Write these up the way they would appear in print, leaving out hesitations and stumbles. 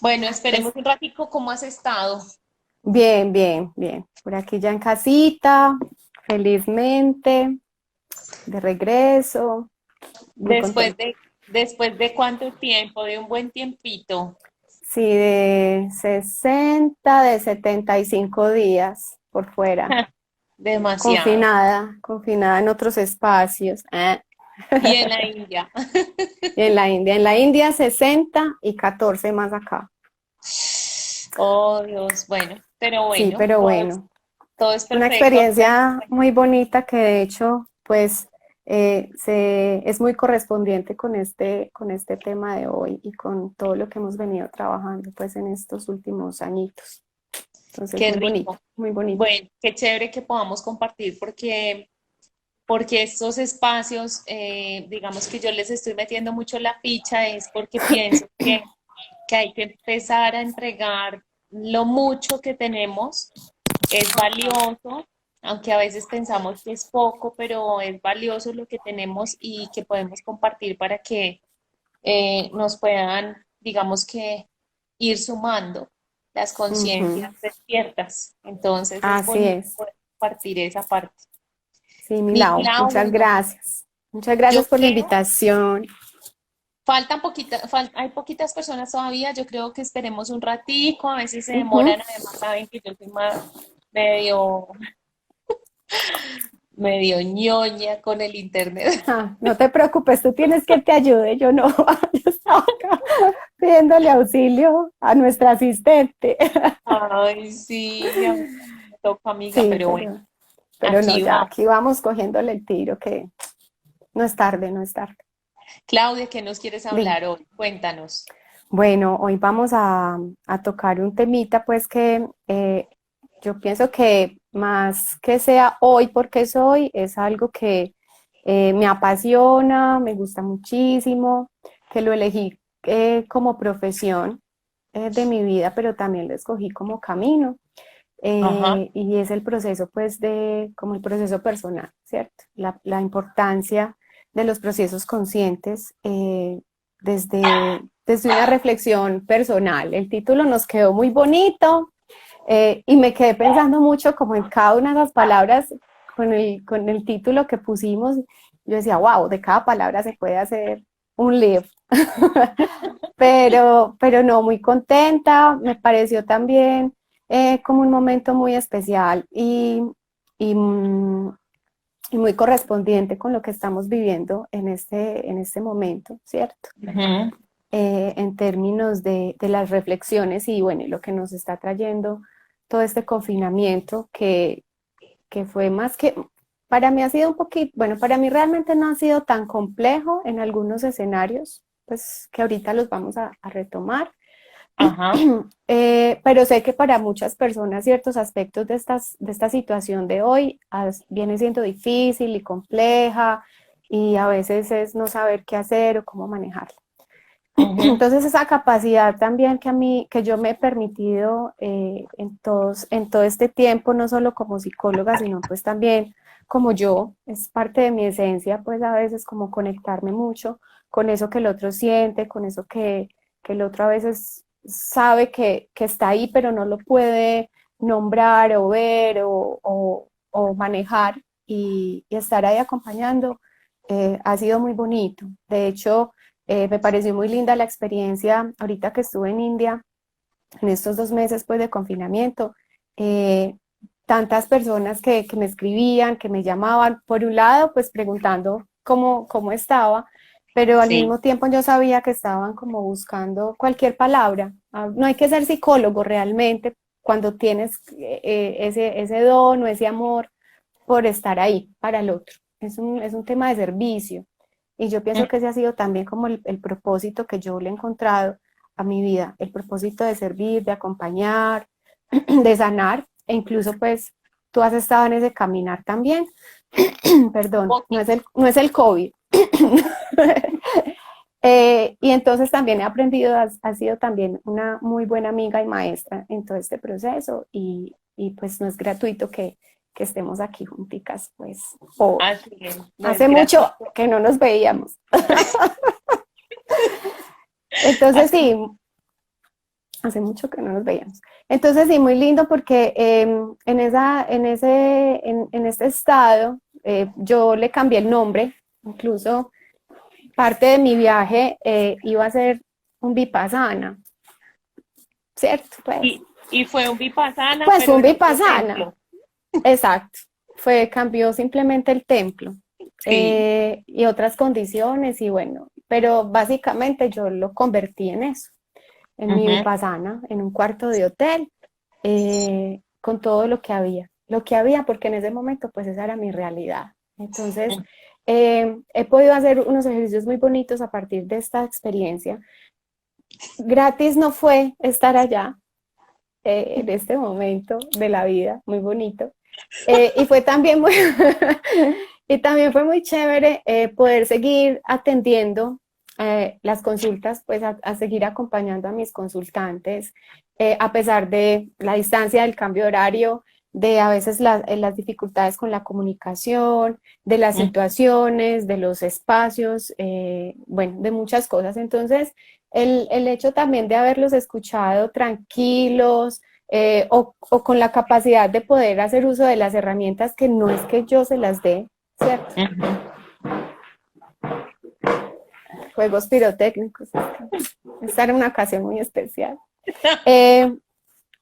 Bueno, Pues esperemos un ratico cómo has estado. bien, bien, bien. Por aquí ya en casita, felizmente, de regreso, muy Después contenta. de, después de cuánto tiempo, de un buen tiempito. Sí, de 60, de 75 días por fuera, Demasiado. confinada en otros espacios. Y en la India. Y en la India 60 y 14 más acá. Oh, Dios, bueno, pero Sí, bueno, pero todo es, bueno, todo es una perfecto. experiencia muy bonita que de hecho, pues, es muy correspondiente con este tema de hoy y con todo lo que hemos venido trabajando, pues, en estos últimos añitos. Entonces, Qué muy bonito, rico. muy bonito. Bueno, qué chévere que podamos compartir porque estos espacios, digamos que yo les estoy metiendo mucho la ficha, es porque pienso que hay que empezar a entregar lo mucho que tenemos. Es valioso, aunque a veces pensamos que es poco, pero es valioso lo que tenemos y que podemos compartir para que nos puedan, digamos que, ir sumando las Ujú. conciencias despiertas. Entonces es Así bonito es. poder compartir esa parte. Sí, Mi Milau, muchas Claudia, gracias. Muchas yo gracias por la creo, invitación. hay poquitas personas todavía, yo creo que esperemos un ratico, a veces se Ujú. demoran, además saben que yo soy más medio, medio ñoña con el internet. No te preocupes, tú tienes que te ayude, yo no. Yo estaba acá pidiéndole auxilio a nuestra asistente. Ay, sí, a mí también me toca, amiga, Sí, pero bueno, pero no, aquí ya vamos. aquí vamos cogiéndole el tiro, que no es tarde, no es tarde. Claudia, ¿qué nos quieres Dime. hablar hoy? Cuéntanos. Bueno, hoy vamos a tocar un temita, pues que yo pienso que más que sea hoy porque soy, es algo que me apasiona, me gusta muchísimo, que lo elegí como profesión de mi vida, pero también lo escogí como camino. Ajá. Y es el proceso, pues, como el proceso personal, ¿cierto? La importancia de los procesos conscientes desde una reflexión personal. El título nos quedó muy bonito y me quedé pensando mucho como en cada una de las palabras con el título que pusimos. Yo decía, wow, de cada palabra se puede hacer un libro. Pero no, muy contenta, me pareció también como un momento muy especial y, y muy correspondiente con lo que estamos viviendo en este momento, ¿cierto? Ujú. En términos de las reflexiones y bueno, lo que nos está trayendo todo este confinamiento que fue más que, para mí ha sido un poquito, bueno, para mí realmente no ha sido tan complejo en algunos escenarios, pues que ahorita los vamos a retomar. Ajá. Pero sé que para muchas personas ciertos aspectos de esta situación de hoy viene siendo difícil y compleja y a veces es no saber qué hacer o cómo manejarla. Ujú. Entonces esa capacidad también que yo me he permitido en todo este tiempo, no solo como psicóloga, sino pues también como yo, es parte de mi esencia, pues a veces como conectarme mucho con eso que el otro siente, con eso que el otro a veces sabe que está ahí, pero no lo puede nombrar o ver o manejar y estar ahí acompañando, ha sido muy bonito. De hecho, me pareció muy linda la experiencia ahorita que estuve en India, en estos 2 meses pues, de confinamiento. Eh, Tantas personas que me escribían, que me llamaban, por un lado, pues preguntando cómo estaba, pero al Sí. mismo tiempo yo sabía que estaban como buscando cualquier palabra. No hay que ser psicólogo realmente cuando tienes ese don o ese amor por estar ahí para el otro. Es un tema de servicio. Y yo pienso que ese ha sido también como el propósito que yo le he encontrado a mi vida, el propósito de servir, de acompañar, de sanar, e incluso pues tú has estado en ese caminar también, perdón, Poquito. no es el COVID. Y entonces también he aprendido, ha sido también una muy buena amiga y maestra en todo este proceso y pues no es gratuito que estemos aquí junticas pues hoy. Así es, no es Hace mucho gratuito. que no nos veíamos. Entonces Hace sí, Hace mucho que no nos veíamos. Entonces, sí, muy lindo porque en este estado yo le cambié el nombre, incluso parte de mi viaje iba a ser un Vipassana, ¿cierto? Y fue un Vipassana, Pues pero un en otro Vipassana, templo. exacto. Cambió simplemente el templo Sí. y otras condiciones y bueno, pero básicamente yo lo convertí en eso, en mi Ujú. Vipassana, en un cuarto de hotel, con todo lo que había porque en ese momento pues esa era mi realidad. Entonces, he podido hacer unos ejercicios muy bonitos a partir de esta experiencia. Gratis no fue estar allá en este momento de la vida, muy bonito. Y fue también muy, y también fue muy chévere poder seguir atendiendo las consultas, pues a seguir acompañando a mis consultantes, a pesar de la distancia del cambio de horario, de a veces las dificultades con la comunicación, de las situaciones, de los espacios, bueno, de muchas cosas. Entonces, el hecho también de haberlos escuchado tranquilos, o con la capacidad de poder hacer uso de las herramientas que no es que yo se las dé, ¿cierto? Ujú. Juegos pirotécnicos. Esta era una ocasión muy especial. Eh,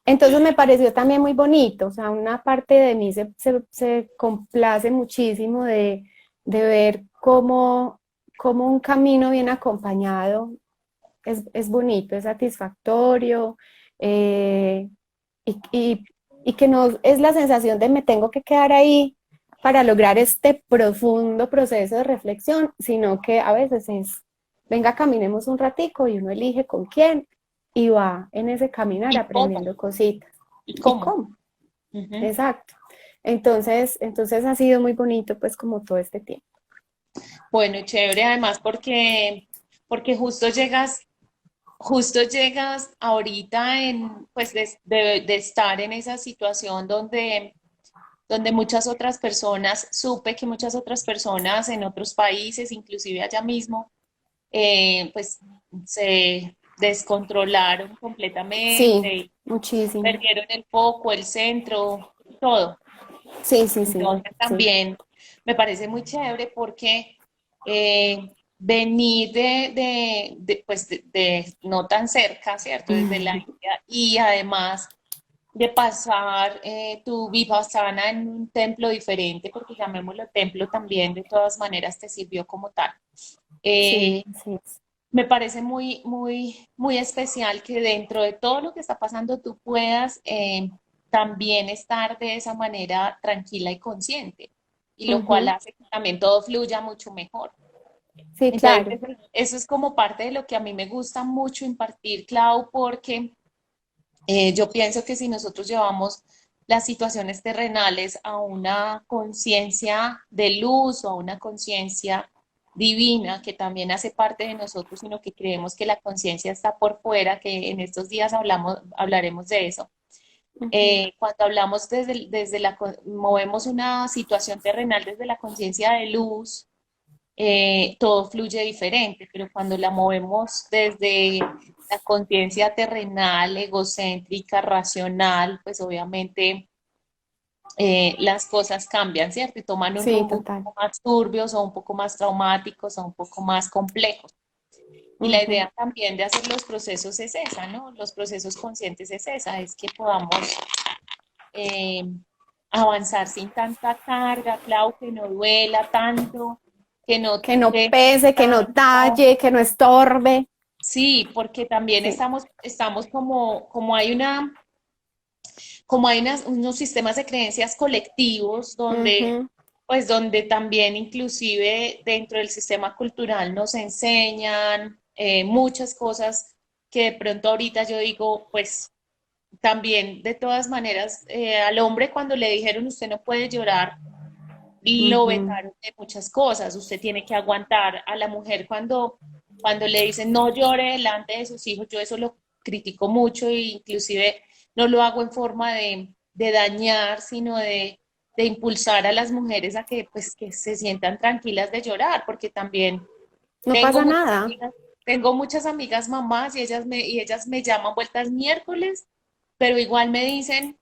entonces me pareció también muy bonito, o sea, una parte de mí se complace muchísimo de ver cómo un camino bien acompañado es bonito, es satisfactorio, eh, y, y que no es la sensación de me tengo que quedar ahí para lograr este profundo proceso de reflexión, sino que a veces es, venga, caminemos un ratico y uno elige con quién y va en ese caminar ¿Y cómo? aprendiendo cositas. ¿Y ¿Y cómo? cómo? Ujú. Exacto. Entonces ha sido muy bonito pues como todo este tiempo. Bueno, chévere, además porque justo llegas ahorita en, pues, de estar en esa situación donde muchas otras personas, supe que muchas otras personas en otros países, inclusive allá mismo, pues se descontrolaron Sí, completamente y muchísimo. perdieron el foco, el centro, todo. Sí, sí, sí, Entonces sí. también me parece muy chévere porque venir pues de no tan cerca, ¿cierto? Desde la India y además de pasar tu Vipassana en un templo diferente, porque llamémoslo templo también, de todas maneras te sirvió como tal. Sí, Eh, así es. Me parece muy, muy, muy especial que dentro de todo lo que está pasando tú puedas también estar de esa manera tranquila y consciente, y lo cual Ujú. hace que también todo fluya mucho mejor. Sí, Entonces, claro. eso es como parte de lo que a mí me gusta mucho impartir, Clau, porque yo pienso que si nosotros llevamos las situaciones terrenales a una conciencia de luz o a una conciencia divina que también hace parte de nosotros, sino que creemos que la conciencia está por fuera, que en estos días hablaremos de eso. Ujú. Cuando hablamos movemos una situación terrenal desde la conciencia de luz, todo fluye diferente, pero cuando la movemos desde la conciencia terrenal, egocéntrica, racional, pues obviamente las cosas cambian, ¿cierto? Y toman un Sí, rumbo un total. poco más turbios o un poco más traumáticos o un poco más complejos. Y la Ujú. idea también de hacer los procesos es esa, ¿no? Los procesos conscientes es esa, es que podamos eh, avanzar sin tanta carga, Clau, que no duela tanto, que no Que no pese pese, que no tanto. talle, que no estorbe. Sí, porque también Sí. estamos como hay unos sistemas de creencias colectivos donde, Ujú. pues donde también inclusive dentro del sistema cultural nos enseñan muchas cosas que de pronto ahorita yo digo, pues también de todas maneras, al hombre cuando le dijeron usted no puede llorar, lo Ujú. vetaron de muchas cosas, usted tiene que aguantar. A la mujer cuando le dicen no llore delante de sus hijos, yo eso lo critico mucho e inclusive no lo hago en forma de dañar, sino de impulsar a las mujeres a que, pues, que se sientan tranquilas de llorar, porque también No tengo pasa muchas nada. amigas. tengo muchas amigas mamás y ellas me llaman vueltas miércoles, pero igual me dicen,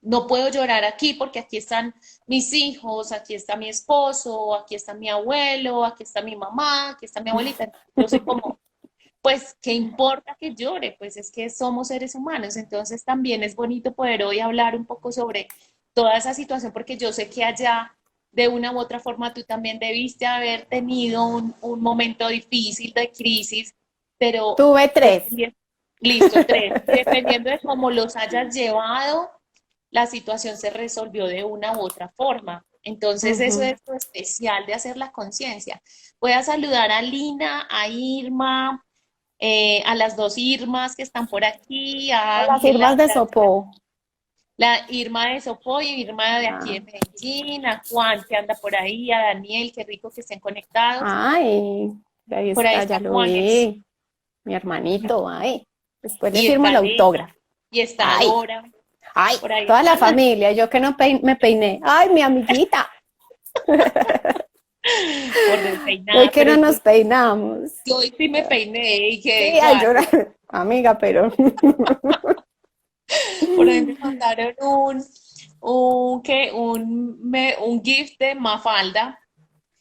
no puedo llorar aquí porque aquí están mis hijos, aquí está mi esposo, aquí está mi abuelo, aquí está mi mamá, aquí está mi abuelita. Yo soy como, pues, ¿qué importa que llore? Pues es que somos seres humanos. Entonces también es bonito poder hoy hablar un poco sobre toda esa situación porque yo sé que allá, de una u otra forma, tú también debiste haber tenido un momento difícil de crisis, pero Tuve tres. listo, tres. Y dependiendo de cómo los hayas llevado, la situación se resolvió de una u otra forma. Entonces, eso Ujú. es lo especial de hacer la conciencia. Voy a saludar a Lina, a Irma, a las dos Irmas que están por aquí, A a las Ángela, firmas de Sopó. la Irma de Sopo y Irma de aquí Ah, de Medellín, a Juan que anda por ahí, a Daniel, qué rico que estén conectados. ay, ahí Por ahí está, ya está lo Juanes vi. Mi hermanito, ay. Después le y firmo el está Lena autógrafo. y está Ay, Dora, ay, por ahí toda la están. familia, yo que no me peiné. Ay, mi amiguita. Por Hoy despeinada, que pero no nos peinamos. yo hoy sí me peiné y quedé Sí, ay, igual. llorar. Amiga, pero. Por ahí me mandaron un GIF de Mafalda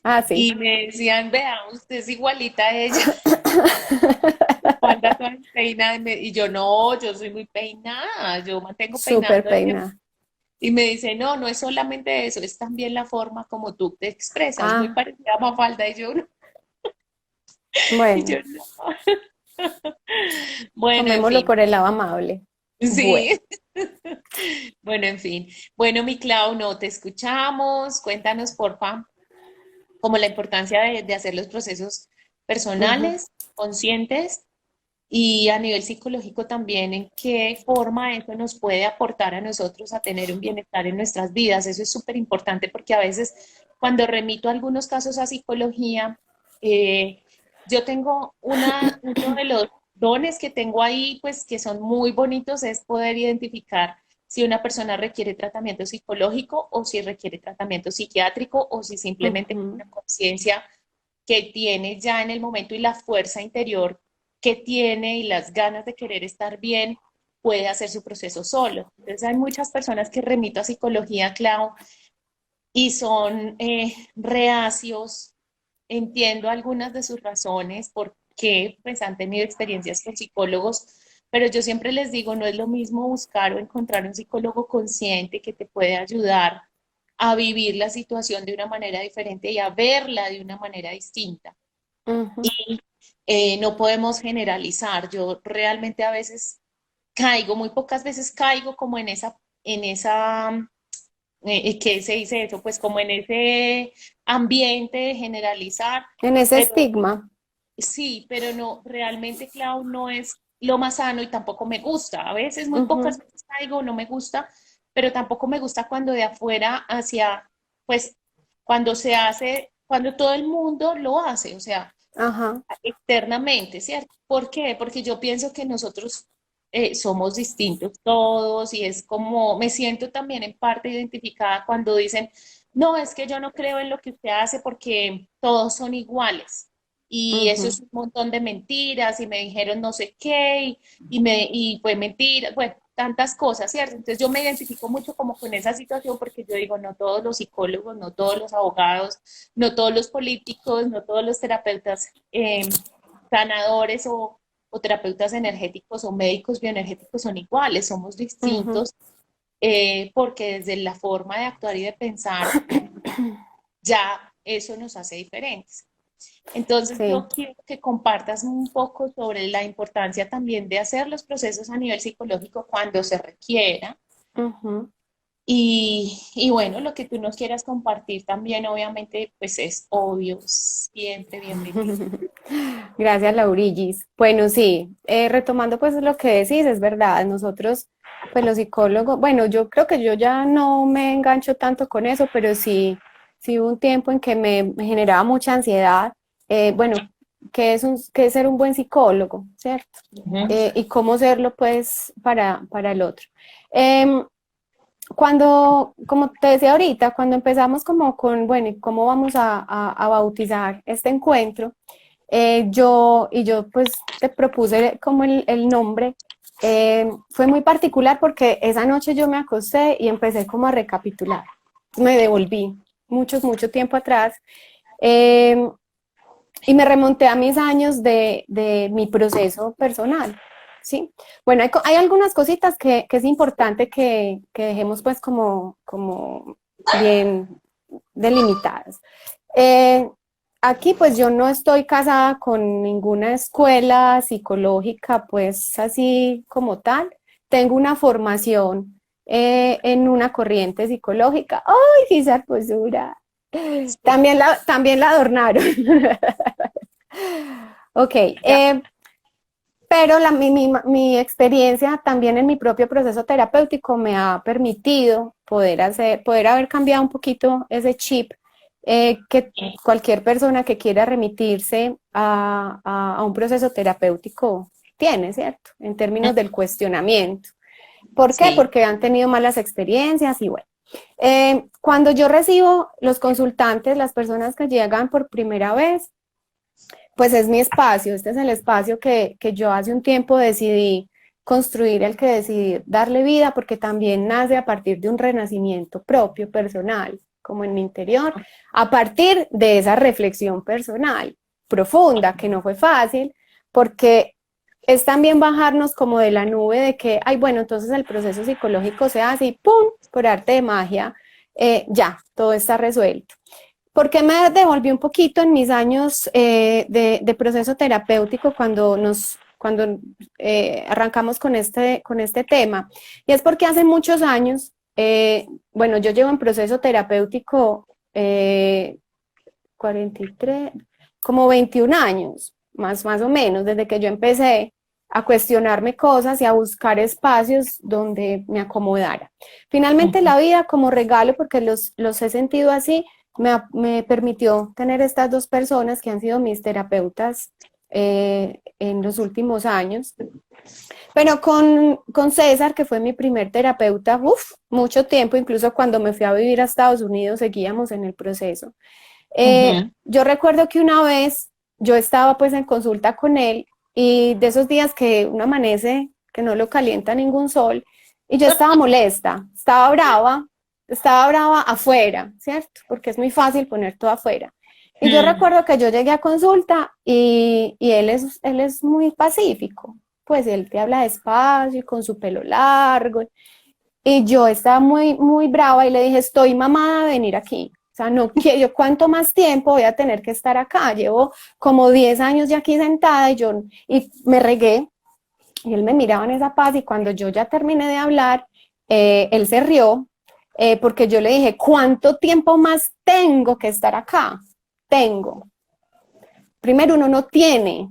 Ah, sí. y me decían, vea, usted es igualita a ella. Mafalda toda despeinada y yo no, yo soy muy peinada, yo mantengo peinada Súper todo el tiempo. peinada. Y me dice, no, no es solamente eso, es también la forma como tú te expresas, muy Ah, parecida a Mafalda y yo no. Y yo bueno, no. Bueno, en tomémoslo fin, por el lado amable. Bueno. sí. Bueno, en fin. Bueno, mi Clau, no te escuchamos. Cuéntanos, porfa, como la importancia de hacer los procesos Ujú, personales, conscientes y a nivel psicológico también, en qué forma eso nos puede aportar a nosotros a tener un bienestar en nuestras vidas. Eso es súper importante porque a veces cuando remito algunos casos a psicología, eh, yo tengo uno de los dones que tengo ahí, pues que son muy bonitos, es poder identificar si una persona requiere tratamiento psicológico o si requiere tratamiento psiquiátrico o si simplemente con ujú, la conciencia que tiene ya en el momento y la fuerza interior que tiene y las ganas de querer estar bien, puede hacer su proceso solo. Entonces hay muchas personas que remito a psicología, Clau, y son reacios. Entiendo algunas de sus razones por qué pues, han tenido experiencias con psicólogos, pero yo siempre les digo, no es lo mismo buscar o encontrar un psicólogo consciente que te puede ayudar a vivir la situación de una manera diferente y a verla de una manera distinta. ujú. No podemos generalizar. Yo realmente a veces caigo, muy pocas veces caigo como ¿qué se dice eso? Pues como en ese ambiente de generalizar, En ese pero estigma. sí, pero no, realmente Clau no es lo más sano y tampoco me gusta. A veces, muy pocas Ujú, veces caigo, no me gusta, pero tampoco me gusta cuando de afuera hacia, pues, cuando se hace, cuando todo el mundo lo hace, o sea, ajá. externamente, ¿cierto? ¿Por qué? Porque yo pienso que nosotros somos distintos todos y es como, me siento también en parte identificada cuando dicen, no, es que yo no creo en lo que usted hace porque todos son iguales. Y eso Ujú, es un montón de mentiras y me dijeron no sé qué y fue mentira, bueno, tantas cosas, ¿cierto? Entonces yo me identifico mucho como con esa situación porque yo digo, no todos los psicólogos, no todos los abogados, no todos los políticos, no todos los terapeutas sanadores o terapeutas energéticos o médicos bioenergéticos son iguales, somos ujú. distintos porque desde la forma de actuar y de pensar ya eso nos hace diferentes. Entonces Sí. yo quiero que compartas un poco sobre la importancia también de hacer los procesos a nivel psicológico cuando se requiera Ujú. y bueno, lo que tú nos quieras compartir también, obviamente, pues es obvio, siempre bienvenido. Gracias, Laurillis. Bueno, sí, retomando pues lo que decís, es verdad, nosotros, pues los psicólogos, bueno, yo creo que yo ya no me engancho tanto con eso, pero sí, sí hubo un tiempo en que me generaba mucha ansiedad. Bueno, qué es ser un buen psicólogo, ¿cierto? Ujú. Y cómo serlo, pues, para el otro. Em, Cuando, como te decía ahorita, cuando empezamos como con, bueno, ¿y cómo vamos a bautizar este encuentro? Yo pues te propuse como el nombre. Fue muy particular porque esa noche yo me acosté y empecé como a recapitular. Me devolví mucho tiempo atrás, eh, y me remonté a mis años de mi proceso personal, ¿sí? Bueno, hay algunas cositas que es importante que dejemos pues como bien delimitadas. Eh, Aquí pues yo no estoy casada con ninguna escuela psicológica pues así como tal. Tengo una formación en una corriente psicológica. ¡Ay, qué hermosura! También la adornaron. Ok, Ya. pero mi experiencia también en mi propio proceso terapéutico me ha permitido poder haber cambiado un poquito ese chip, que cualquier persona que quiera remitirse a un proceso terapéutico tiene, ¿cierto? En términos del cuestionamiento. ¿Por qué? Sí. Porque han tenido malas experiencias y bueno. Cuando yo recibo los consultantes, las personas que llegan por primera vez, pues es mi espacio, este es el espacio que yo hace un tiempo decidí construir, el que decidí darle vida, porque también nace a partir de un renacimiento propio, personal, como en mi interior, a partir de esa reflexión personal profunda, que no fue fácil, porque es también bajarnos como de la nube de que, ay, bueno, entonces el proceso psicológico se hace y ¡pum!, por arte de magia, ya, todo está resuelto. ¿Por qué me devolví un poquito en mis años de proceso terapéutico cuando arrancamos con este tema? Y es porque hace muchos años, bueno, yo llevo en proceso terapéutico 43, como 21 años, más o menos, desde que yo empecé a cuestionarme cosas y a buscar espacios donde me acomodara. Finalmente la vida como regalo, porque los he sentido así, me permitió tener estas dos personas que han sido mis terapeutas en los últimos años. Pero con César, que fue mi primer terapeuta, mucho tiempo, incluso cuando me fui a vivir a Estados Unidos, seguíamos en el proceso. Yo recuerdo que una vez yo estaba pues en consulta con él y de esos días que uno amanece, que no lo calienta ningún sol, y yo estaba molesta, estaba brava afuera, ¿cierto? Porque es muy fácil poner todo afuera. Y yo recuerdo que yo llegué a consulta y él es muy pacífico, pues él te habla despacio y con su pelo largo. Y yo estaba muy brava y le dije, estoy mamada de venir aquí. O sea, no quiero, yo cuánto más tiempo voy a tener que estar acá. Llevo como 10 años ya aquí sentada y me regué. Y él me miraba en esa paz y cuando yo ya terminé de hablar, él se rió, porque yo le dije, ¿cuánto tiempo más tengo que estar acá? Tengo. Primero, uno no tiene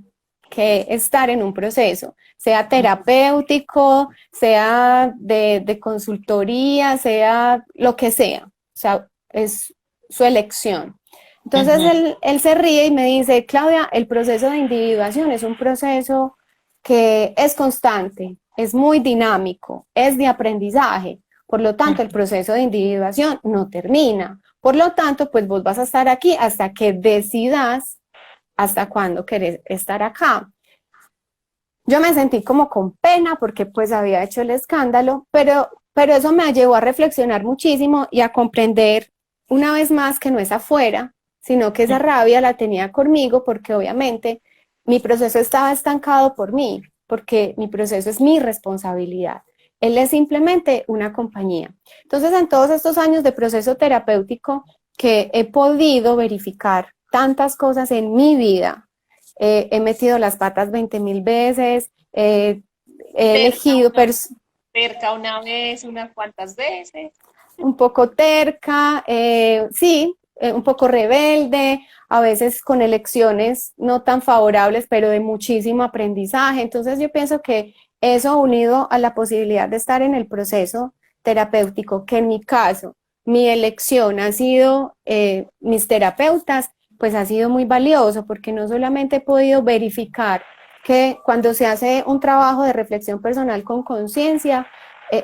que estar en un proceso, sea terapéutico, sea de consultoría, sea lo que sea. O sea, es su elección. Entonces él se ríe y me dice, Claudia, el proceso de individuación es un proceso que es constante, es muy dinámico, es de aprendizaje. Por lo tanto, el proceso de individuación no termina. Por lo tanto, pues vos vas a estar aquí hasta que decidas hasta cuándo querés estar acá. Yo me sentí como con pena porque pues había hecho el escándalo, pero eso me llevó a reflexionar muchísimo y a comprender una vez más que no es afuera, sino que esa rabia la tenía conmigo porque obviamente mi proceso estaba estancado por mí, porque mi proceso es mi responsabilidad. Él es simplemente una compañía. Entonces, en todos estos años de proceso terapéutico que he podido verificar tantas cosas en mi vida, he metido las patas 20.000 veces, he Cerca elegido una, cerca una vez, unas cuantas veces. un poco terca, sí, un poco rebelde, a veces con elecciones no tan favorables, pero de muchísimo aprendizaje. Entonces yo pienso que eso unido a la posibilidad de estar en el proceso terapéutico, que en mi caso, mi elección ha sido mis terapeutas, pues ha sido muy valioso porque no solamente he podido verificar que cuando se hace un trabajo de reflexión personal con conciencia,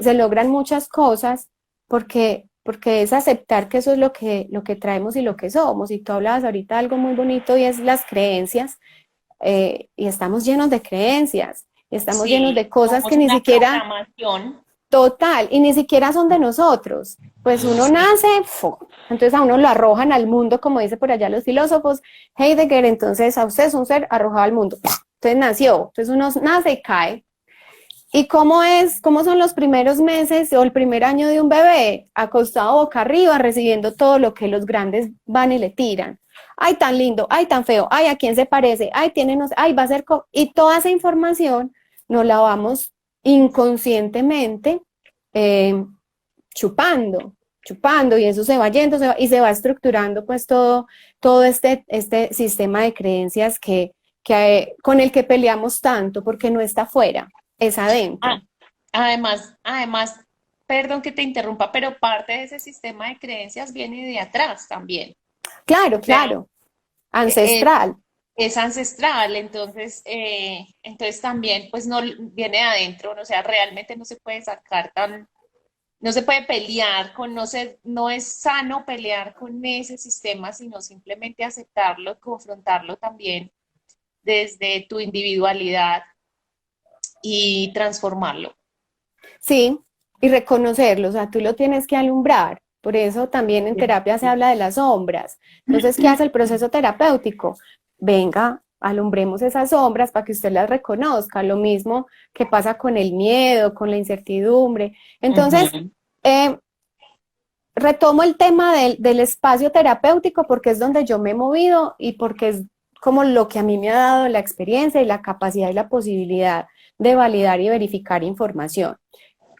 se logran muchas cosas porque es aceptar que eso es lo que traemos y lo que somos. Y tú hablabas ahorita algo muy bonito y es las creencias, y estamos llenos de creencias, estamos llenos Sí, de cosas somos que ni una siquiera, programación. total, y ni siquiera son de nosotros. Pues uno Sí. nace, entonces a uno lo arrojan al mundo, como dice por allá los filósofos, Heidegger, entonces a usted es un ser arrojado al mundo. Entonces nació, entonces uno nace y cae. ¿Y cómo son los primeros meses o el primer año de un bebé? Acostado boca arriba, recibiendo todo lo que los grandes van y le tiran. Ay, tan lindo, ay, tan feo, ay, ¿a quién se parece? Ay, tiene, no sé, ay, va a ser... Y toda esa información nos la vamos inconscientemente eh, chupando, chupando, y eso se va yendo y se va estructurando pues todo este sistema de creencias con el que peleamos tanto, porque no está afuera, es Ah, adentro. además, perdón que te interrumpa, pero parte de ese sistema de creencias viene de atrás también. Claro, O sea, claro, es, ancestral. es ancestral, entonces también pues no viene de adentro, o sea, realmente no se puede sacar no se puede pelear no es sano pelear con ese sistema, sino simplemente aceptarlo, confrontarlo también desde tu individualidad y transformarlo. Sí, y reconocerlo, o sea, tú lo tienes que alumbrar. Por eso también en terapia se habla de las sombras. Entonces, ¿qué hace el proceso terapéutico? Venga, alumbremos esas sombras para que usted las reconozca. Lo mismo que pasa con el miedo, con la incertidumbre. Entonces, Ujú. eh, retomo el tema del espacio terapéutico porque es donde yo me he movido y porque es como lo que a mí me ha dado la experiencia y la capacidad y la posibilidad de validar y verificar información.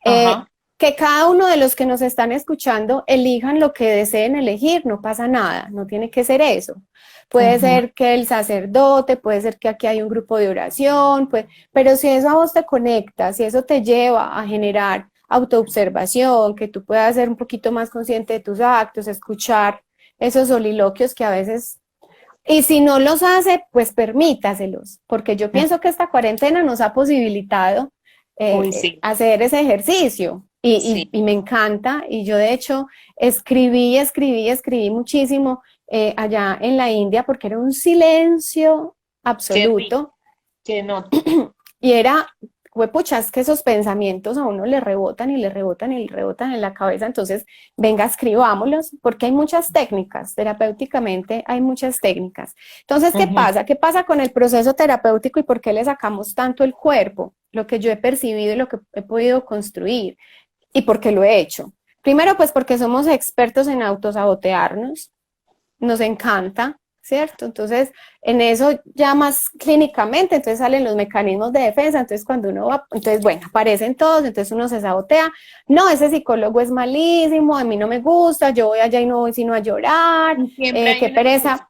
Eh, Ajá. que cada uno de los que nos están escuchando elijan lo que deseen elegir, no pasa nada, no tiene que ser eso. Puede Ujú. ser que el sacerdote, puede ser que aquí hay un grupo de oración, pues, pero si eso a vos te conecta, si eso te lleva a generar autoobservación, que tú puedas ser un poquito más consciente de tus actos, escuchar esos soliloquios que a veces, y si no los hace, pues permítaselos, porque yo pienso que esta cuarentena nos ha posibilitado Uy, sí, hacer ese ejercicio sí, y me encanta. Y yo de hecho escribí muchísimo allá en la India porque era un silencio qué rico, absoluto qué nota. y era, pucha, es que esos pensamientos a uno le rebotan y le rebotan y le rebotan en la cabeza, entonces venga, escribámoslos, porque hay muchas técnicas, terapéuticamente hay muchas técnicas. Entonces, ¿qué Ujú. pasa? ¿Qué pasa con el proceso terapéutico y por qué le sacamos tanto el cuerpo? Lo que yo he percibido y lo que he podido construir y por qué lo he hecho. Primero, pues porque somos expertos en autosabotearnos, nos encanta, ¿cierto? Entonces, en eso ya más clínicamente, entonces salen los mecanismos de defensa, entonces cuando uno va, entonces bueno, aparecen todos, entonces uno se sabotea, no, ese psicólogo es malísimo, a mí no me gusta, yo voy allá y no voy sino a llorar, Y siempre hay qué una excusa. pereza,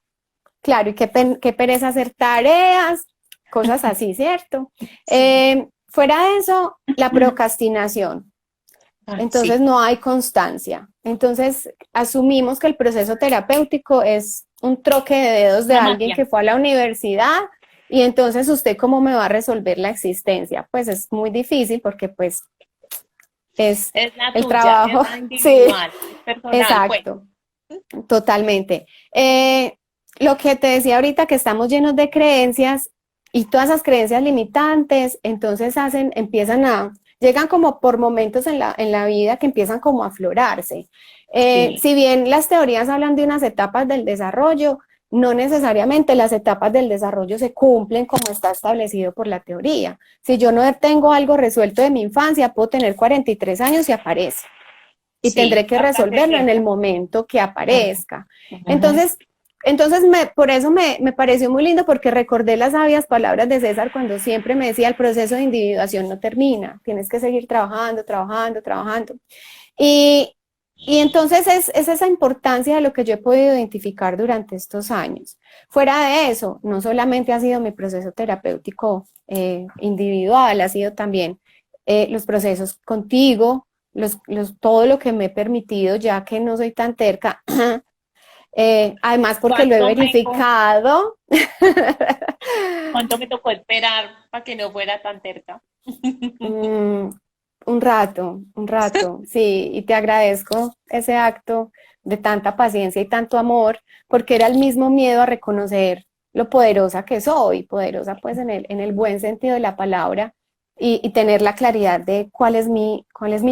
claro, y qué pereza hacer tareas, cosas así, ¿cierto? Sí. Fuera de eso, la procrastinación. Ah, Entonces sí, no hay constancia. Entonces asumimos que el proceso terapéutico es un troque de dedos de una alguien magia. que fue a la universidad y entonces usted cómo me va a resolver la existencia. Pues es muy difícil porque pues es Es la el tuya, es trabajo. la Sí, individual, es personal, pues. exacto, totalmente. Lo que te decía ahorita que estamos llenos de creencias y todas esas creencias limitantes, entonces empiezan llegan como por momentos en la vida que empiezan como a aflorarse. Sí, Si bien las teorías hablan de unas etapas del desarrollo, no necesariamente las etapas del desarrollo se cumplen como está establecido por la teoría. Si yo no tengo algo resuelto de mi infancia, puedo tener 43 años y aparece y tendré sí, que hasta resolverlo en el 70. momento que Ujú, aparezca. ujú. Entonces, por eso me pareció muy lindo porque recordé las sabias palabras de César cuando siempre me decía el proceso de individuación no termina, tienes que seguir trabajando, trabajando, trabajando. Y, y entonces es esa importancia de lo que yo he podido identificar durante estos años. Fuera de eso, no solamente ha sido mi proceso terapéutico individual, ha sido también los procesos contigo, todo lo que me he permitido, ya que no soy tan terca, además porque lo he ¿Cuánto me, co- verificado. cuánto me tocó esperar para que no fuera tan terca? Mm, un rato, sí, y te agradezco ese acto de tanta paciencia y tanto amor, porque era el mismo miedo a reconocer. lo poderosa que soy, poderosa pues en el buen sentido de la palabra, y tener la claridad de cuál es mi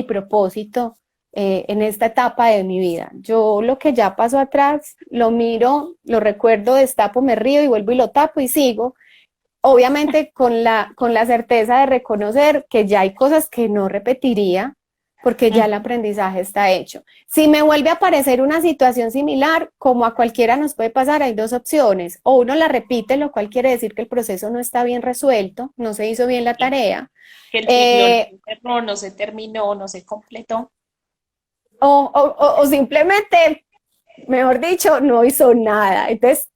propósito en esta etapa de mi vida. Yo lo que ya pasó atrás, lo miro, lo recuerdo, destapo, me río y vuelvo y lo tapo y sigo, obviamente con la certeza de reconocer que ya hay cosas que no repetiría, porque ya el aprendizaje está hecho. Si me vuelve a aparecer una situación similar, como a cualquiera nos puede pasar, hay dos opciones. O uno la repite, lo cual quiere decir que el proceso no está bien resuelto, no se hizo bien la tarea. Que el ciclo no se cerró, no se terminó, no se completó. O simplemente, mejor dicho, no hizo nada. Entonces,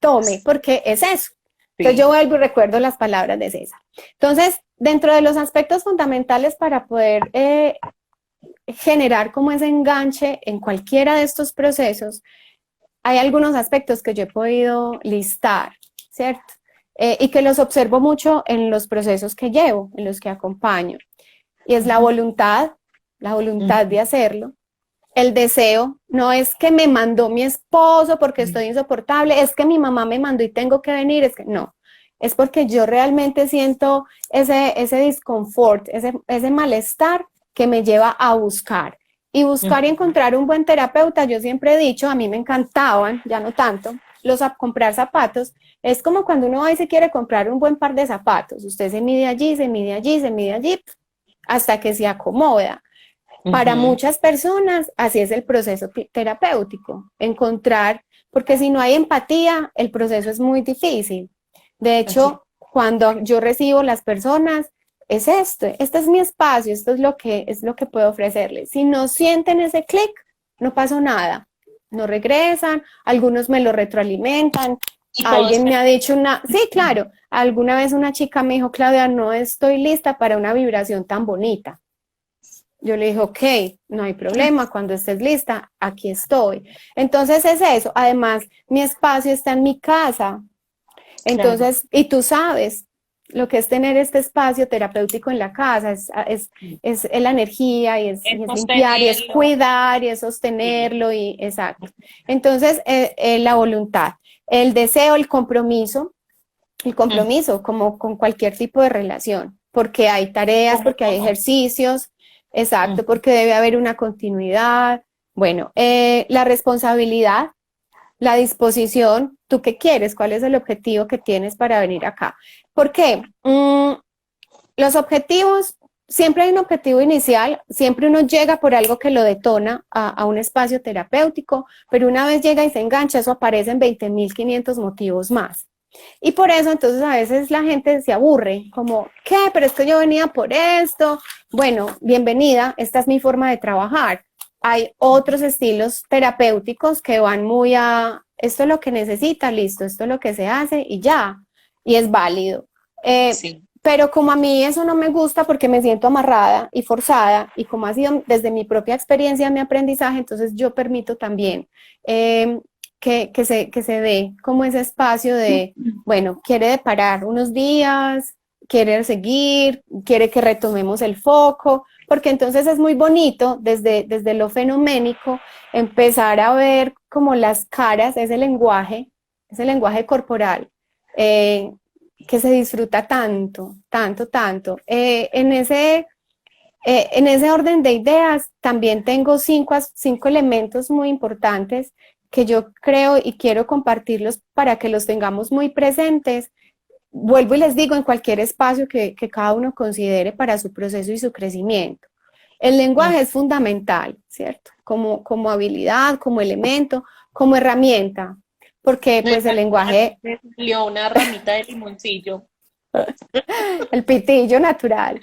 tome, porque es eso. Entonces yo vuelvo y recuerdo las palabras de César. Entonces, dentro de los aspectos fundamentales para poder generar como ese enganche en cualquiera de estos procesos, hay algunos aspectos que yo he podido listar, ¿cierto? Y que los observo mucho en los procesos que llevo, en los que acompaño. Y es la voluntad de hacerlo. El deseo, no es que me mandó mi esposo porque estoy insoportable, es que mi mamá me mandó y tengo que venir, es que no, es porque yo realmente siento ese disconfort, ese malestar que me lleva a buscar. Y buscar y encontrar un buen terapeuta, yo siempre he dicho, a mí me encantaban, ya no tanto, comprar zapatos, es como cuando uno va y se quiere comprar un buen par de zapatos, usted se mide allí, se mide allí, se mide allí, hasta que se acomoda. Para muchas personas, así es el proceso terapéutico, encontrar, porque si no hay empatía, el proceso es muy difícil. De hecho, cuando yo recibo las personas, es este es mi espacio, esto es lo que puedo ofrecerles. Si no sienten ese clic, no pasó nada, no regresan, algunos me lo retroalimentan. Alguien me ha dicho sí, claro, alguna vez una chica me dijo, Claudia, no estoy lista para una vibración tan bonita. Yo le dije, ok, no hay problema, cuando estés lista, aquí estoy. Entonces es eso, además mi espacio está en mi casa, entonces, y tú sabes lo que es tener este espacio terapéutico en la casa, es la energía, y es limpiar, y es cuidar, y es sostenerlo, y exacto. Entonces, la voluntad, el deseo, el compromiso como con cualquier tipo de relación, porque hay tareas, porque hay ejercicios, exacto, porque debe haber una continuidad. Bueno, la responsabilidad, la disposición, ¿tú qué quieres? ¿Cuál es el objetivo que tienes para venir acá? ¿Por qué? Los objetivos, siempre hay un objetivo inicial, siempre uno llega por algo que lo detona a un espacio terapéutico, pero una vez llega y se engancha, eso aparece en 20.500 motivos más. Y por eso entonces a veces la gente se aburre, como, ¿qué? Pero es que yo venía por esto. Bueno, bienvenida, esta es mi forma de trabajar. Hay otros estilos terapéuticos que van muy a, esto es lo que necesita, listo, esto es lo que se hace y ya, y es válido. Pero como a mí eso no me gusta porque me siento amarrada y forzada, y como ha sido desde mi propia experiencia, mi aprendizaje, entonces yo permito también que se dé como ese espacio de, bueno, quiere parar unos días, quiere seguir, quiere que retomemos el foco, porque entonces es muy bonito desde lo fenoménico empezar a ver como las caras, ese lenguaje corporal, que se disfruta tanto, tanto, tanto. En ese orden de ideas también tengo cinco elementos muy importantes que yo creo y quiero compartirlos para que los tengamos muy presentes. Vuelvo y les digo, en cualquier espacio que cada uno considere para su proceso y su crecimiento. El lenguaje es fundamental, ¿cierto? Como habilidad, como elemento, como herramienta, porque pues el lenguaje... Me salió una ramita de limoncillo. El pitillo natural.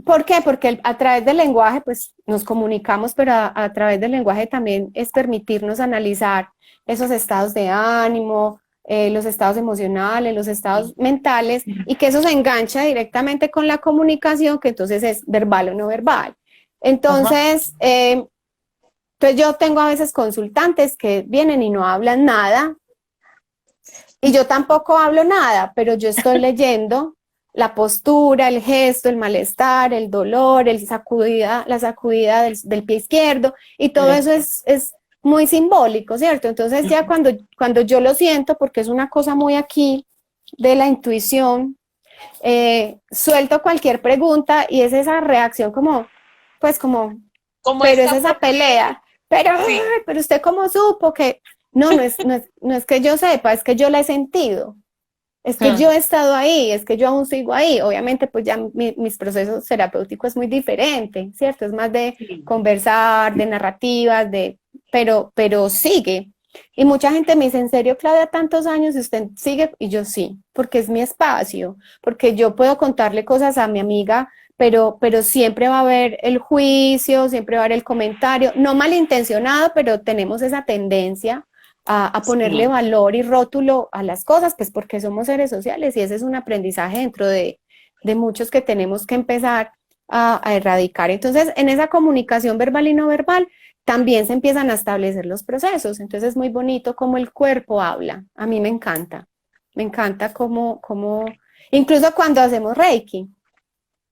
¿Por qué? Porque a través del lenguaje pues nos comunicamos, pero a través del lenguaje también es permitirnos analizar esos estados de ánimo, los estados emocionales, los estados mentales, y que eso se engancha directamente con la comunicación, que entonces es verbal o no verbal. Entonces, pues yo tengo a veces consultantes que vienen y no hablan nada, y yo tampoco hablo nada, pero yo estoy leyendo la postura, el gesto, el malestar, el dolor, la sacudida del pie izquierdo, y todo eso es muy simbólico, ¿cierto? Entonces ya cuando yo lo siento, porque es una cosa muy aquí de la intuición, suelto cualquier pregunta y es esa reacción como, pues como, Como pero es esta esa por pelea, pero, sí. pero usted cómo supo que, no es que yo sepa, es que yo la he sentido. Es que yo he estado ahí, es que yo aún sigo ahí. Obviamente, pues ya mis procesos terapéuticos es muy diferente, ¿cierto? Es más de Sí. conversar, de narrativas, pero sigue. Y mucha gente me dice, ¿en serio, Claudia, tantos años y usted sigue? Y yo sí, porque es mi espacio, porque yo puedo contarle cosas a mi amiga, pero siempre va a haber el juicio, siempre va a haber el comentario, no malintencionado, pero tenemos esa tendencia a ponerle Sí. valor y rótulo a las cosas, pues porque somos seres sociales y ese es un aprendizaje dentro de muchos que tenemos que empezar a erradicar. Entonces, en esa comunicación verbal y no verbal, también se empiezan a establecer los procesos. Entonces, es muy bonito cómo el cuerpo habla. A mí me encanta incluso cuando hacemos Reiki,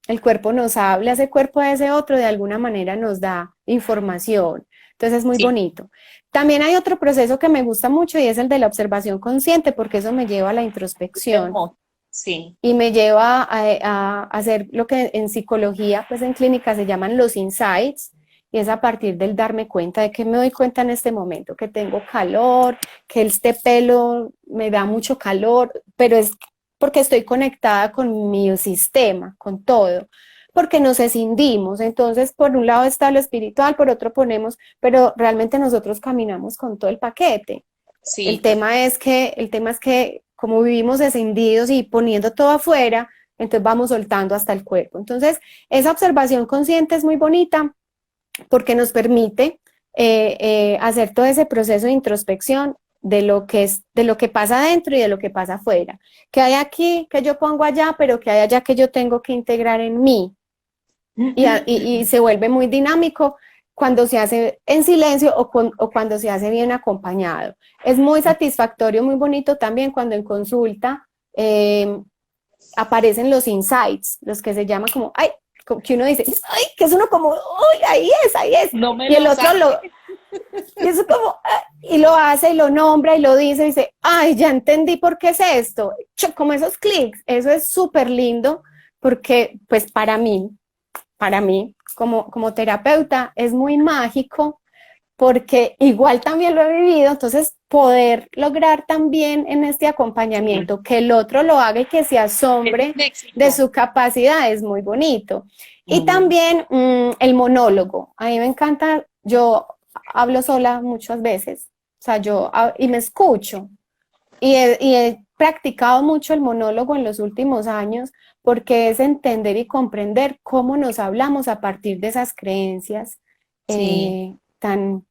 el cuerpo nos habla, ese cuerpo de ese otro de alguna manera nos da información. Entonces es muy Sí. bonito. También hay otro proceso que me gusta mucho y es el de la observación consciente, porque eso me lleva a la introspección Hermoso. Sí. y me lleva a hacer lo que en psicología, pues en clínica se llaman los insights, y es a partir del darme cuenta de que me doy cuenta en este momento, que tengo calor, que este pelo me da mucho calor, pero es porque estoy conectada con mi sistema, con todo, porque nos escindimos. Entonces, por un lado está lo espiritual, por otro ponemos, pero realmente nosotros caminamos con todo el paquete. Sí, El tema es que como vivimos descendidos y poniendo todo afuera, entonces vamos soltando hasta el cuerpo. Entonces, esa observación consciente es muy bonita porque nos permite hacer todo ese proceso de introspección de lo que pasa adentro y de lo que pasa afuera. Que hay aquí que yo pongo allá, pero que hay allá que yo tengo que integrar en mí y se vuelve muy dinámico cuando se hace en silencio o cuando se hace bien acompañado. Es muy satisfactorio, muy bonito también cuando en consulta aparecen los insights, los que se llaman como, ay, que uno dice, ay, que es uno como, ay, ahí es, no me y el lo otro saque. y eso como, y lo hace y lo nombra y lo dice y dice, ay, ya entendí por qué es esto, como esos clics, eso es súper lindo porque pues para mí, como terapeuta, es muy mágico porque igual también lo he vivido, entonces poder lograr también en este Sí. acompañamiento que el otro lo haga y que se Es asombre un de éxito. su capacidad es muy bonito. Y Mm. también el monólogo, a mí me encanta, yo hablo sola muchas veces, o sea, y me escucho, y he practicado mucho el monólogo en los últimos años porque es entender y comprender cómo nos hablamos a partir de esas creencias Sí. tan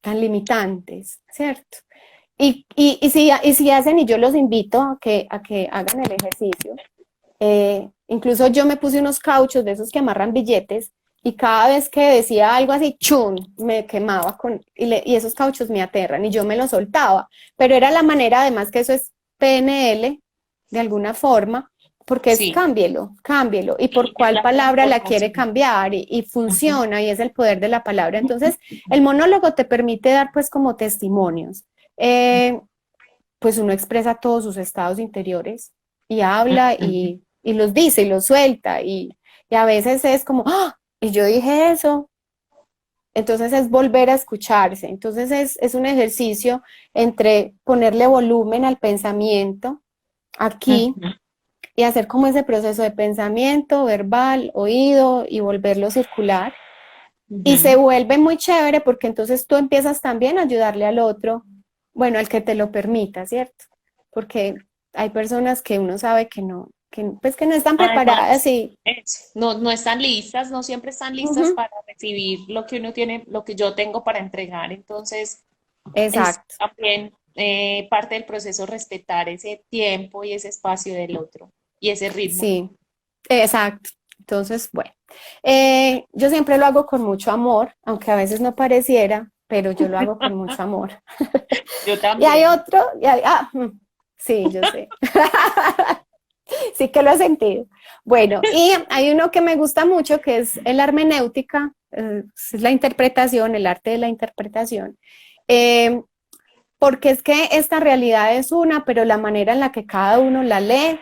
limitantes, ¿cierto? Y si hacen, y yo los invito a que hagan el ejercicio, incluso yo me puse unos cauchos de esos que amarran billetes y cada vez que decía algo así, ¡chum!, me quemaba y esos cauchos me aterran y yo me los soltaba, pero era la manera, además que eso es PNL, de alguna forma, porque es Sí. cámbielo, y por Sí, es cuál la palabra la quiere transformación. cambiar, y Ujú. funciona, y es el poder de la palabra. Entonces, el monólogo te permite dar pues como testimonios. Eh, pues uno expresa todos sus estados interiores y habla Ujú. y los dice y los suelta y a veces es como, ¡ah! Y yo dije eso. Entonces es volver a escucharse. Entonces es un ejercicio entre ponerle volumen al pensamiento aquí Ujú. y hacer como ese proceso de pensamiento, verbal, oído y volverlo circular. Y se Ujú. vuelve muy chévere porque entonces tú empiezas también a ayudarle al otro, bueno, al que te lo permita, ¿cierto? Porque hay personas que uno sabe que no, pues que no están preparadas Además, y no, no están listas, no siempre están listas ujú, para recibir lo que uno tiene, lo que yo tengo para entregar. Entonces, es exacto, también parte del proceso respetar ese tiempo y ese espacio del otro y ese ritmo. sí, exacto. Entonces, bueno, yo siempre lo hago con mucho amor, aunque a veces no pareciera, pero yo lo hago con mucho amor. Yo Y hay también. otro, sí, yo sé. Sí que lo he sentido. Bueno, y hay uno que me gusta mucho que es la hermenéutica, es la interpretación, el arte de la interpretación, eh, porque es que esta realidad es una, pero la manera en la que cada uno la lee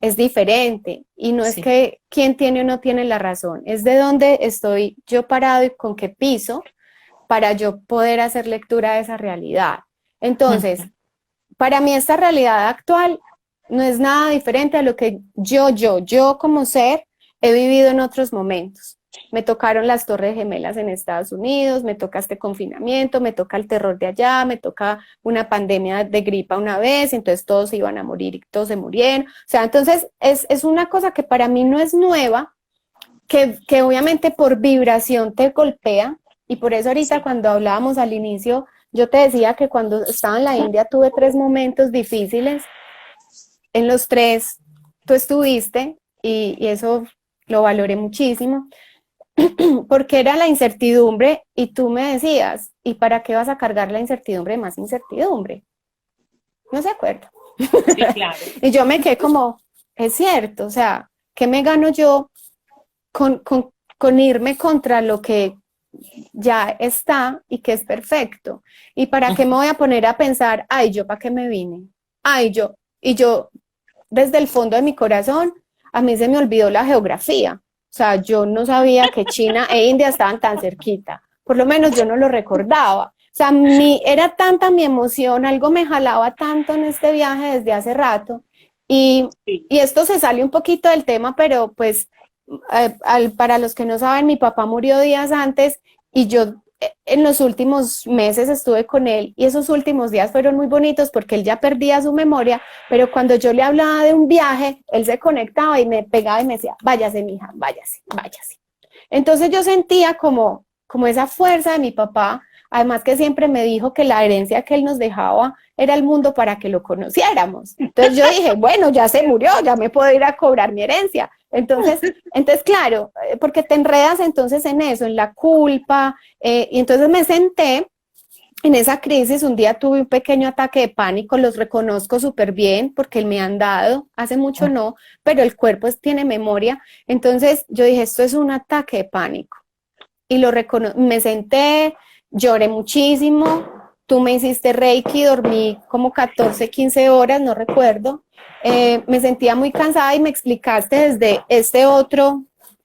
es diferente y no es Sí. que quién tiene o no tiene la razón, es de dónde estoy yo parado y con qué piso para yo poder hacer lectura de esa realidad. Entonces, para mí esta realidad actual no es nada diferente a lo que yo como ser he vivido en otros momentos. Me tocaron las Torres Gemelas en Estados Unidos, me toca este confinamiento, me toca el terror de allá, me toca una pandemia de gripa una vez, entonces todos iban a morir y todos se murieron. O sea, entonces es una cosa que para mí no es nueva, que obviamente por vibración te golpea, y por eso ahorita Sí. cuando hablábamos al inicio, yo te decía que cuando estaba en la India tuve 3 momentos difíciles, en los 3 tú estuviste y eso lo valoré muchísimo, porque era la incertidumbre y tú me decías, ¿y para qué vas a cargar la incertidumbre de más incertidumbre? No se acuerda. Sí, claro. Y yo me quedé como, es cierto, o sea, ¿qué me gano yo con, con, con irme contra lo que ya está y que es perfecto? ¿Y para qué me voy a poner a pensar, ay, yo para qué me vine? Ay, yo, y yo, desde el fondo de mi corazón, a mí se me olvidó la geografía. O sea, yo no sabía que China e India estaban tan cerquita. Por lo menos yo no lo recordaba. O sea, era tanta mi emoción, algo me jalaba tanto en este viaje desde hace rato. Y, Sí. y esto se sale un poquito del tema, pero pues para los que no saben, mi papá murió días antes y yo en los últimos meses estuve con él y esos últimos días fueron muy bonitos porque él ya perdía su memoria, pero cuando yo le hablaba de un viaje, él se conectaba y me pegaba y me decía, váyase, mija, váyase, váyase. Entonces yo sentía como esa fuerza de mi papá, además que siempre me dijo que la herencia que él nos dejaba era el mundo para que lo conociéramos. Entonces yo dije, bueno, ya se murió, ya me puedo ir a cobrar mi herencia. Entonces claro, porque te enredas entonces en eso, en la culpa, y entonces me senté en esa crisis. Un día tuve un pequeño ataque de pánico, los reconozco súper bien porque me han dado, hace mucho no, pero el cuerpo tiene memoria. Entonces yo dije, esto es un ataque de pánico. Y me senté, lloré muchísimo, tú me hiciste Reiki, dormí como 14, 15 horas, no recuerdo. Me sentía muy cansada y me explicaste desde este otro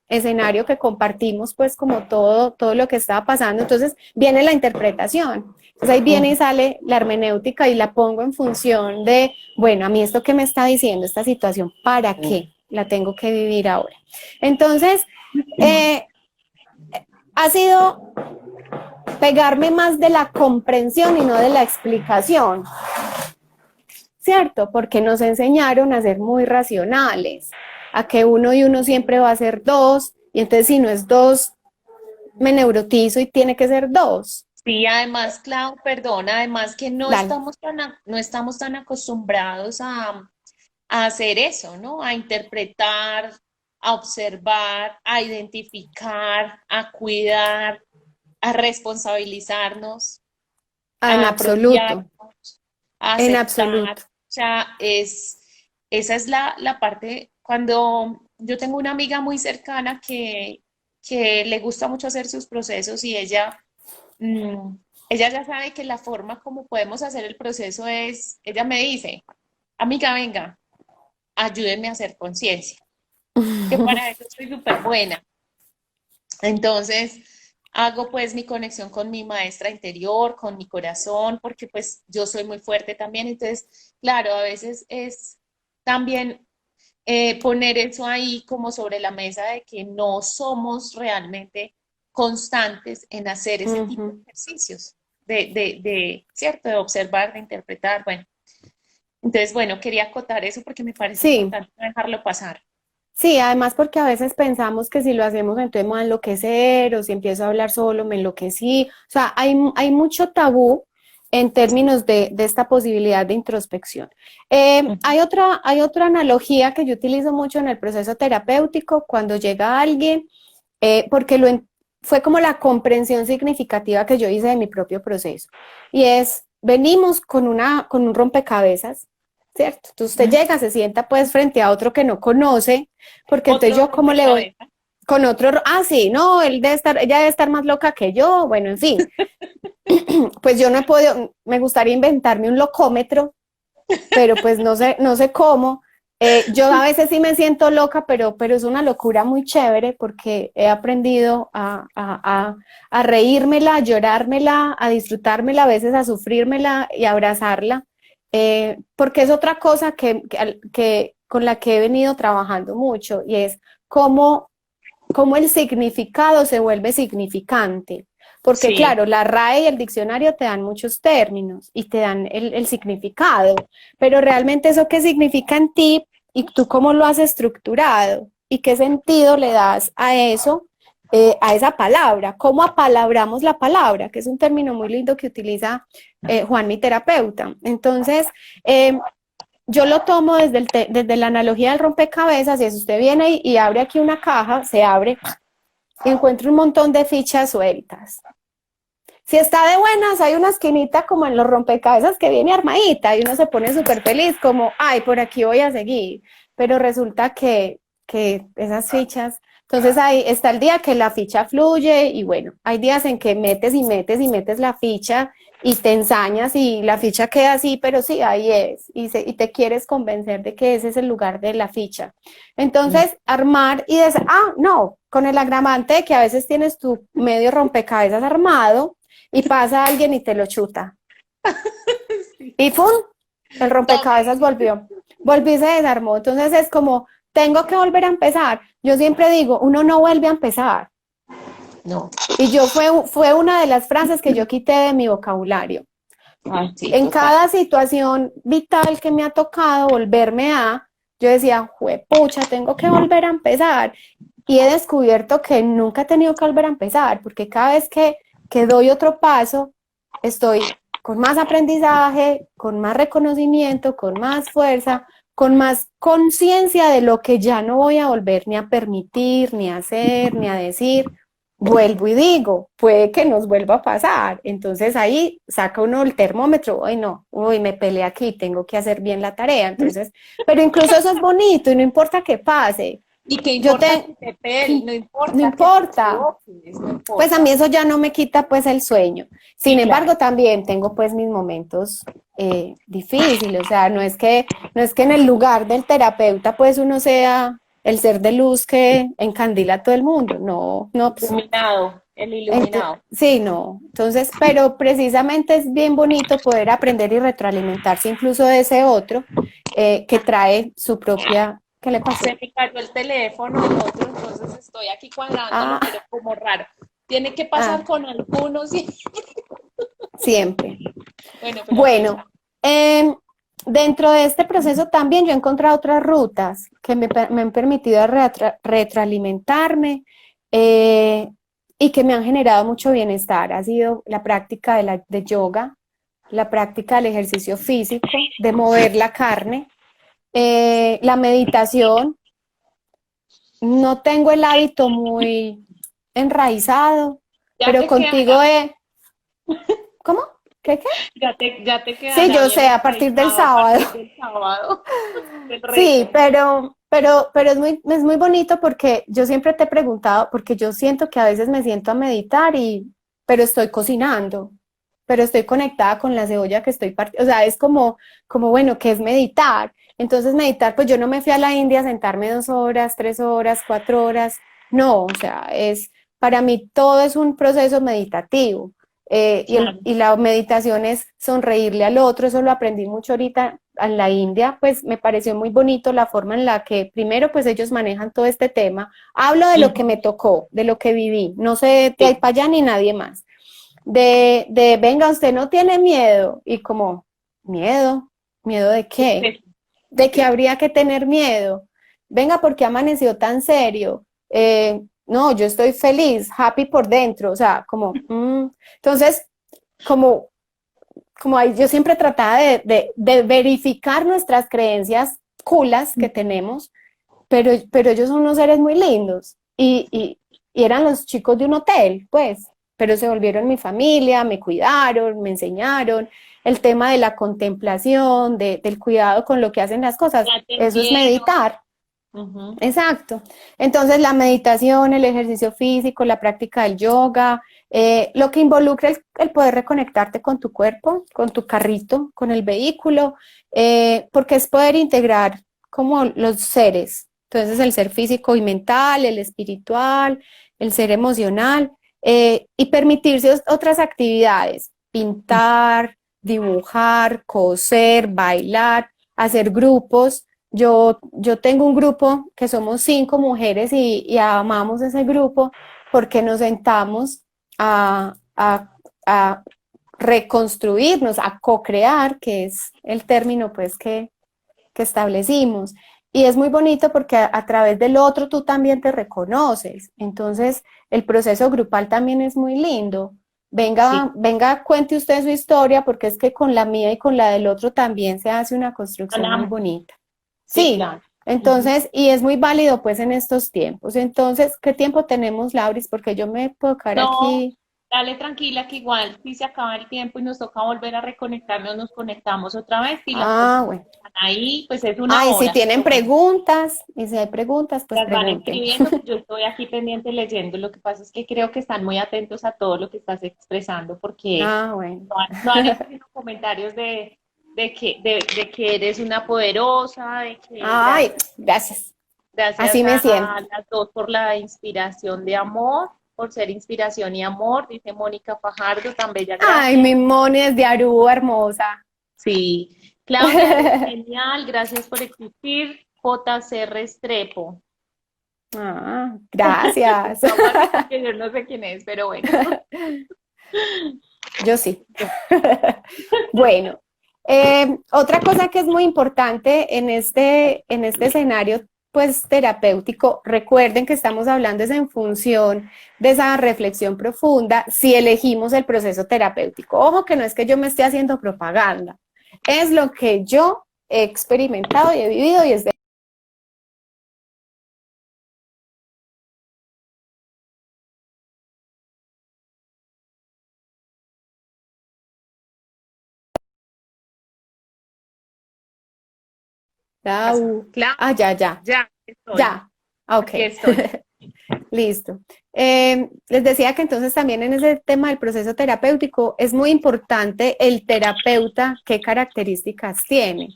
escenario que compartimos, pues como todo lo que estaba pasando. Entonces viene la interpretación. Entonces ahí viene y sale la hermenéutica y la pongo en función de, bueno, a mí esto que me está diciendo, esta situación, ¿para qué la tengo que vivir ahora? Entonces, ha sido pegarme más de la comprensión y no de la explicación, ¿cierto? Porque nos enseñaron a ser muy racionales, a que uno y uno siempre va a ser dos, y entonces si no es dos, me neurotizo y tiene que ser dos. Sí, además, Clau, perdón, además que Dale. no estamos tan acostumbrados a hacer eso, ¿no? A interpretar, a observar, a identificar, a cuidar, a responsabilizarnos, En a absoluto, apropiarnos, a en aceptar. absoluto. O sea, esa es la parte, cuando yo tengo una amiga muy cercana que le gusta mucho hacer sus procesos y mm, ella ya sabe que la forma como podemos hacer el proceso es, ella me dice, amiga, venga, ayúdenme a hacer conciencia, que para eso soy súper buena. Entonces, hago pues mi conexión con mi maestra interior, con mi corazón, porque pues yo soy muy fuerte también. Entonces, claro, a veces es también poner eso ahí como sobre la mesa de que no somos realmente constantes en hacer ese tipo de ejercicios, ¿cierto? De observar, de interpretar, bueno. Entonces, bueno, quería acotar eso porque me parece Sí, importante no dejarlo pasar. sí, además porque a veces pensamos que si lo hacemos entonces me voy a enloquecer, o si empiezo a hablar solo me enloquecí. O sea, hay mucho tabú en términos de esta posibilidad de introspección. Ujú. Hay otra analogía que yo utilizo mucho en el proceso terapéutico cuando llega alguien, porque fue como la comprensión significativa que yo hice de mi propio proceso. Y es, venimos con un rompecabezas ¿cierto? Entonces usted llega, se sienta pues frente a otro que no conoce, porque entonces yo como le voy rompecabezas. con otro, ah, sí, no, ella debe estar más loca que yo, bueno, en fin, pues yo no he podido, me gustaría inventarme un locómetro, pero pues no sé cómo. Yo a veces sí me siento loca, pero es una locura muy chévere porque he aprendido a reírmela, a llorármela, a disfrutármela, a veces a sufrírmela y a abrazarla, porque es otra cosa con la que he venido trabajando mucho y es cómo, cómo el significado se vuelve significante. Porque Sí, claro, la RAE y el diccionario te dan muchos términos y te dan el significado, pero realmente eso qué significa en ti y tú cómo lo has estructurado y qué sentido le das a eso, a esa palabra, cómo apalabramos la palabra, que es un término muy lindo que utiliza Juan, mi terapeuta. Entonces, yo lo tomo desde la analogía del rompecabezas, y si usted viene y abre aquí una caja, se abre y encuentra un montón de fichas sueltas. Si está de buenas, hay una esquinita como en los rompecabezas que viene armadita y uno se pone súper feliz, como, ay, por aquí voy a seguir. Pero resulta que esas fichas, entonces ahí está el día que la ficha fluye y bueno, hay días en que metes y metes y metes la ficha y te ensañas y la ficha queda así, pero sí, ahí es. Y te quieres convencer de que ese es el lugar de la ficha. Entonces, armar y decir, ah, no, con el agravante que a veces tienes tu medio rompecabezas armado y pasa alguien y te lo chuta. sí. Y ¡pum! El rompecabezas Tome. volvió y se desarmó. Entonces es como, tengo que volver a empezar. Yo siempre digo, uno no vuelve a empezar. No, Y fue una de las frases que yo quité de mi vocabulario. ay, sí, En total. cada situación vital que me ha tocado volverme yo decía, pucha, tengo que volver a empezar. Y he descubierto que nunca he tenido que volver a empezar, porque cada vez que doy otro paso, estoy con más aprendizaje, con más reconocimiento, con más fuerza, con más conciencia de lo que ya no voy a volver ni a permitir, ni a hacer, ni a decir. Vuelvo y digo, puede que nos vuelva a pasar. Entonces ahí saca uno el termómetro, uy, no, uy, me peleé aquí, tengo que hacer bien la tarea. Entonces, pero incluso eso es bonito y no importa que pase. ¿Y qué Yo importa te, que te pel? No no importa que te importa, equivoques, no pues a mí importa. eso ya no me quita pues el sueño. Sin Sí, claro. embargo, también tengo pues mis momentos difíciles, o sea, no es que en el lugar del terapeuta pues uno sea el ser de luz que encandila a todo el mundo, no, no, pues, Iluminado, el iluminado. sí, no. Entonces, pero precisamente es bien bonito poder aprender y retroalimentarse incluso de ese otro que trae su propia, ¿qué le Se pasó? me cayó el teléfono del otro, entonces estoy aquí cuadrándolo, pero Ah, como raro. Tiene que pasar ah, con algunos y siempre. bueno, pero aquí Bueno, está. eh, dentro de este proceso también yo he encontrado otras rutas que me han permitido retroalimentarme eh, y que me han generado mucho bienestar. Ha sido la práctica de yoga, la práctica del ejercicio físico, de mover la carne, la meditación. No tengo el hábito muy enraizado, Ya pero te contigo quedará, ¿cómo? ¿Qué? ya te Sí, quedará yo bien sé, a partir del enraizado a sábado. partir del sábado, del Sí, reto. pero es muy bonito porque yo siempre te he preguntado, porque yo siento que a veces me siento a meditar pero estoy cocinando, pero estoy conectada con la cebolla que estoy partiendo, o sea, es como, bueno, ¿qué es meditar? Entonces meditar, pues yo no me fui a la India a sentarme 2 horas, 3 horas, 4 horas, no, o sea, para mí todo es un proceso meditativo. Claro. Y la meditación es sonreírle al otro, eso lo aprendí mucho ahorita en la India, pues me pareció muy bonito la forma en la que primero pues ellos manejan todo este tema. Hablo de lo que me tocó, de lo que viví, no sé de ahí Sí, para allá ni nadie más. Venga, usted no tiene miedo y como, miedo, ¿miedo de qué? sí, ¿De qué sí. habría que tener miedo? Venga, ¿por qué amaneció tan serio? No, yo estoy feliz, happy por dentro, o sea, entonces, como como ahí yo siempre trataba de verificar nuestras creencias culas que tenemos, pero ellos son unos seres muy lindos y eran los chicos de un hotel, pues. pero se volvieron mi familia, me cuidaron, me enseñaron. El tema de la contemplación, del cuidado con lo que hacen las cosas, Ya te eso es entiendo. meditar. Ujú. Exacto. Entonces la meditación, el ejercicio físico, la práctica del yoga, lo que involucra el poder reconectarte con tu cuerpo, con tu carrito, con el vehículo, porque es poder integrar como los seres. Entonces el ser físico y mental, el espiritual, el ser emocional, y permitirse otras actividades, pintar, dibujar, coser, bailar, hacer grupos. Yo tengo un grupo que somos 5 mujeres y amamos ese grupo porque nos sentamos a reconstruirnos, a co-crear, que es el término pues que establecimos. Y es muy bonito porque a través del otro tú también te reconoces. Entonces, el proceso grupal también es muy lindo. Sí, Venga, cuente usted su historia porque es que con la mía y con la del otro también se hace una construcción muy ganamos. bonita. Sí, Sí, claro. Ujú. entonces, y es muy válido pues en estos tiempos. Entonces, ¿qué tiempo tenemos, Lauris? Porque yo me puedo quedar No, aquí. dale tranquila que igual si se acaba el tiempo y nos toca volver a reconectarnos, nos conectamos otra vez y las Ah, personas bueno. que están ahí, pues es una Ah, y si hora, tienen pero bueno, preguntas, y si hay preguntas, pues las van pregunten. escribiendo, yo estoy aquí pendiente leyendo. Lo que pasa es que creo que están muy atentos a todo lo que estás expresando porque Ah, bueno. no han hecho sino comentarios de que eres una poderosa, de que Ay, gracias. gracias Así me siento. a las dos por la inspiración de amor, por ser inspiración y amor, dice Mónica Fajardo, tan bella, Ay, gracias. mi Moni es de Aruba, hermosa. Sí, Claudia, eres genial, gracias por existir. JC Restrepo. Ah, gracias. Vamos a decir que yo no sé quién es, pero bueno. Yo sí. Bueno, otra cosa que es muy importante en este escenario pues terapéutico, recuerden que estamos hablando es en función de esa reflexión profunda si elegimos el proceso terapéutico. Ojo que no es que yo me esté haciendo propaganda, es lo que yo he experimentado y he vivido y es de Claudia, Ah, ya, ya, ya estoy, ya. Ok. aquí estoy. Listo. Les decía que entonces también en ese tema del proceso terapéutico es muy importante el terapeuta, qué características tiene.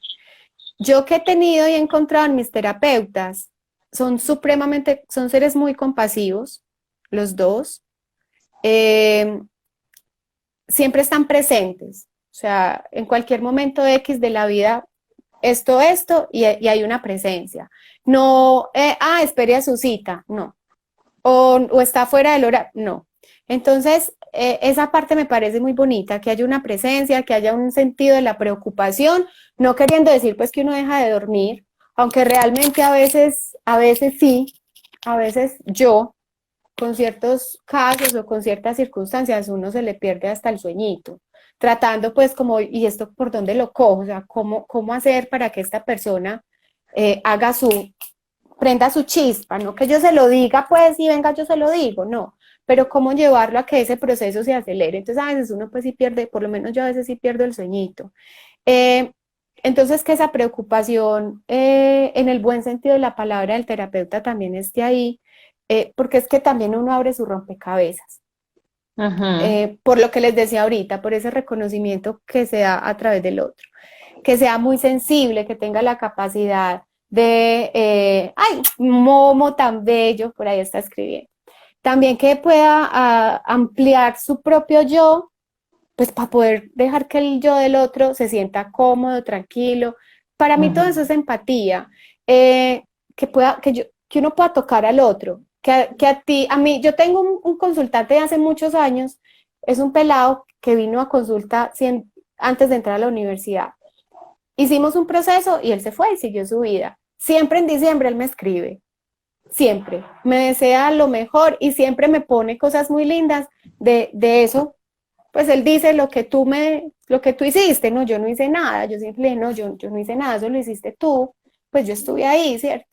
Yo que he tenido y he encontrado en mis terapeutas, son seres muy compasivos, los dos, eh, siempre están presentes, o sea, en cualquier momento X de la vida, y hay una presencia. No, espere a su cita, no, o está fuera del hora, no. Entonces, esa parte me parece muy bonita, que haya una presencia, que haya un sentido de la preocupación, no queriendo decir pues que uno deja de dormir, aunque realmente a veces sí, a veces yo, con ciertos casos o con ciertas circunstancias, uno se le pierde hasta el sueñito, tratando pues como, ¿y esto por dónde lo cojo? O sea, cómo hacer para que esta persona haga prenda su chispa, no que yo se lo diga, pues, y venga, yo se lo digo, no, pero cómo llevarlo a que ese proceso se acelere. Entonces, a veces uno, pues, sí pierde, por lo menos yo a veces sí pierdo el sueñito. Eh, entonces, que esa preocupación, en el buen sentido de la palabra del terapeuta, también esté ahí, porque es que también uno abre su rompecabezas. Ujú. Por lo que les decía ahorita, por ese reconocimiento que se da a través del otro, que sea muy sensible, que tenga la capacidad ay, Momo tan bello, por ahí está escribiendo. También que pueda ampliar su propio yo, pues para poder dejar que el yo del otro se sienta cómodo, tranquilo. Para mí todo eso Ujú. es empatía, que uno pueda tocar al otro, que a ti, a mí, yo tengo un consultante de hace muchos años, es un pelado que vino a consulta antes de entrar a la universidad. Hicimos un proceso y él se fue y siguió su vida. Siempre en diciembre él me escribe, siempre. Me desea lo mejor y siempre me pone cosas muy lindas de eso. Pues él dice lo que tú hiciste, no, yo no hice nada, yo siempre no, yo no hice nada, eso lo hiciste tú, pues yo estuve ahí, ¿cierto?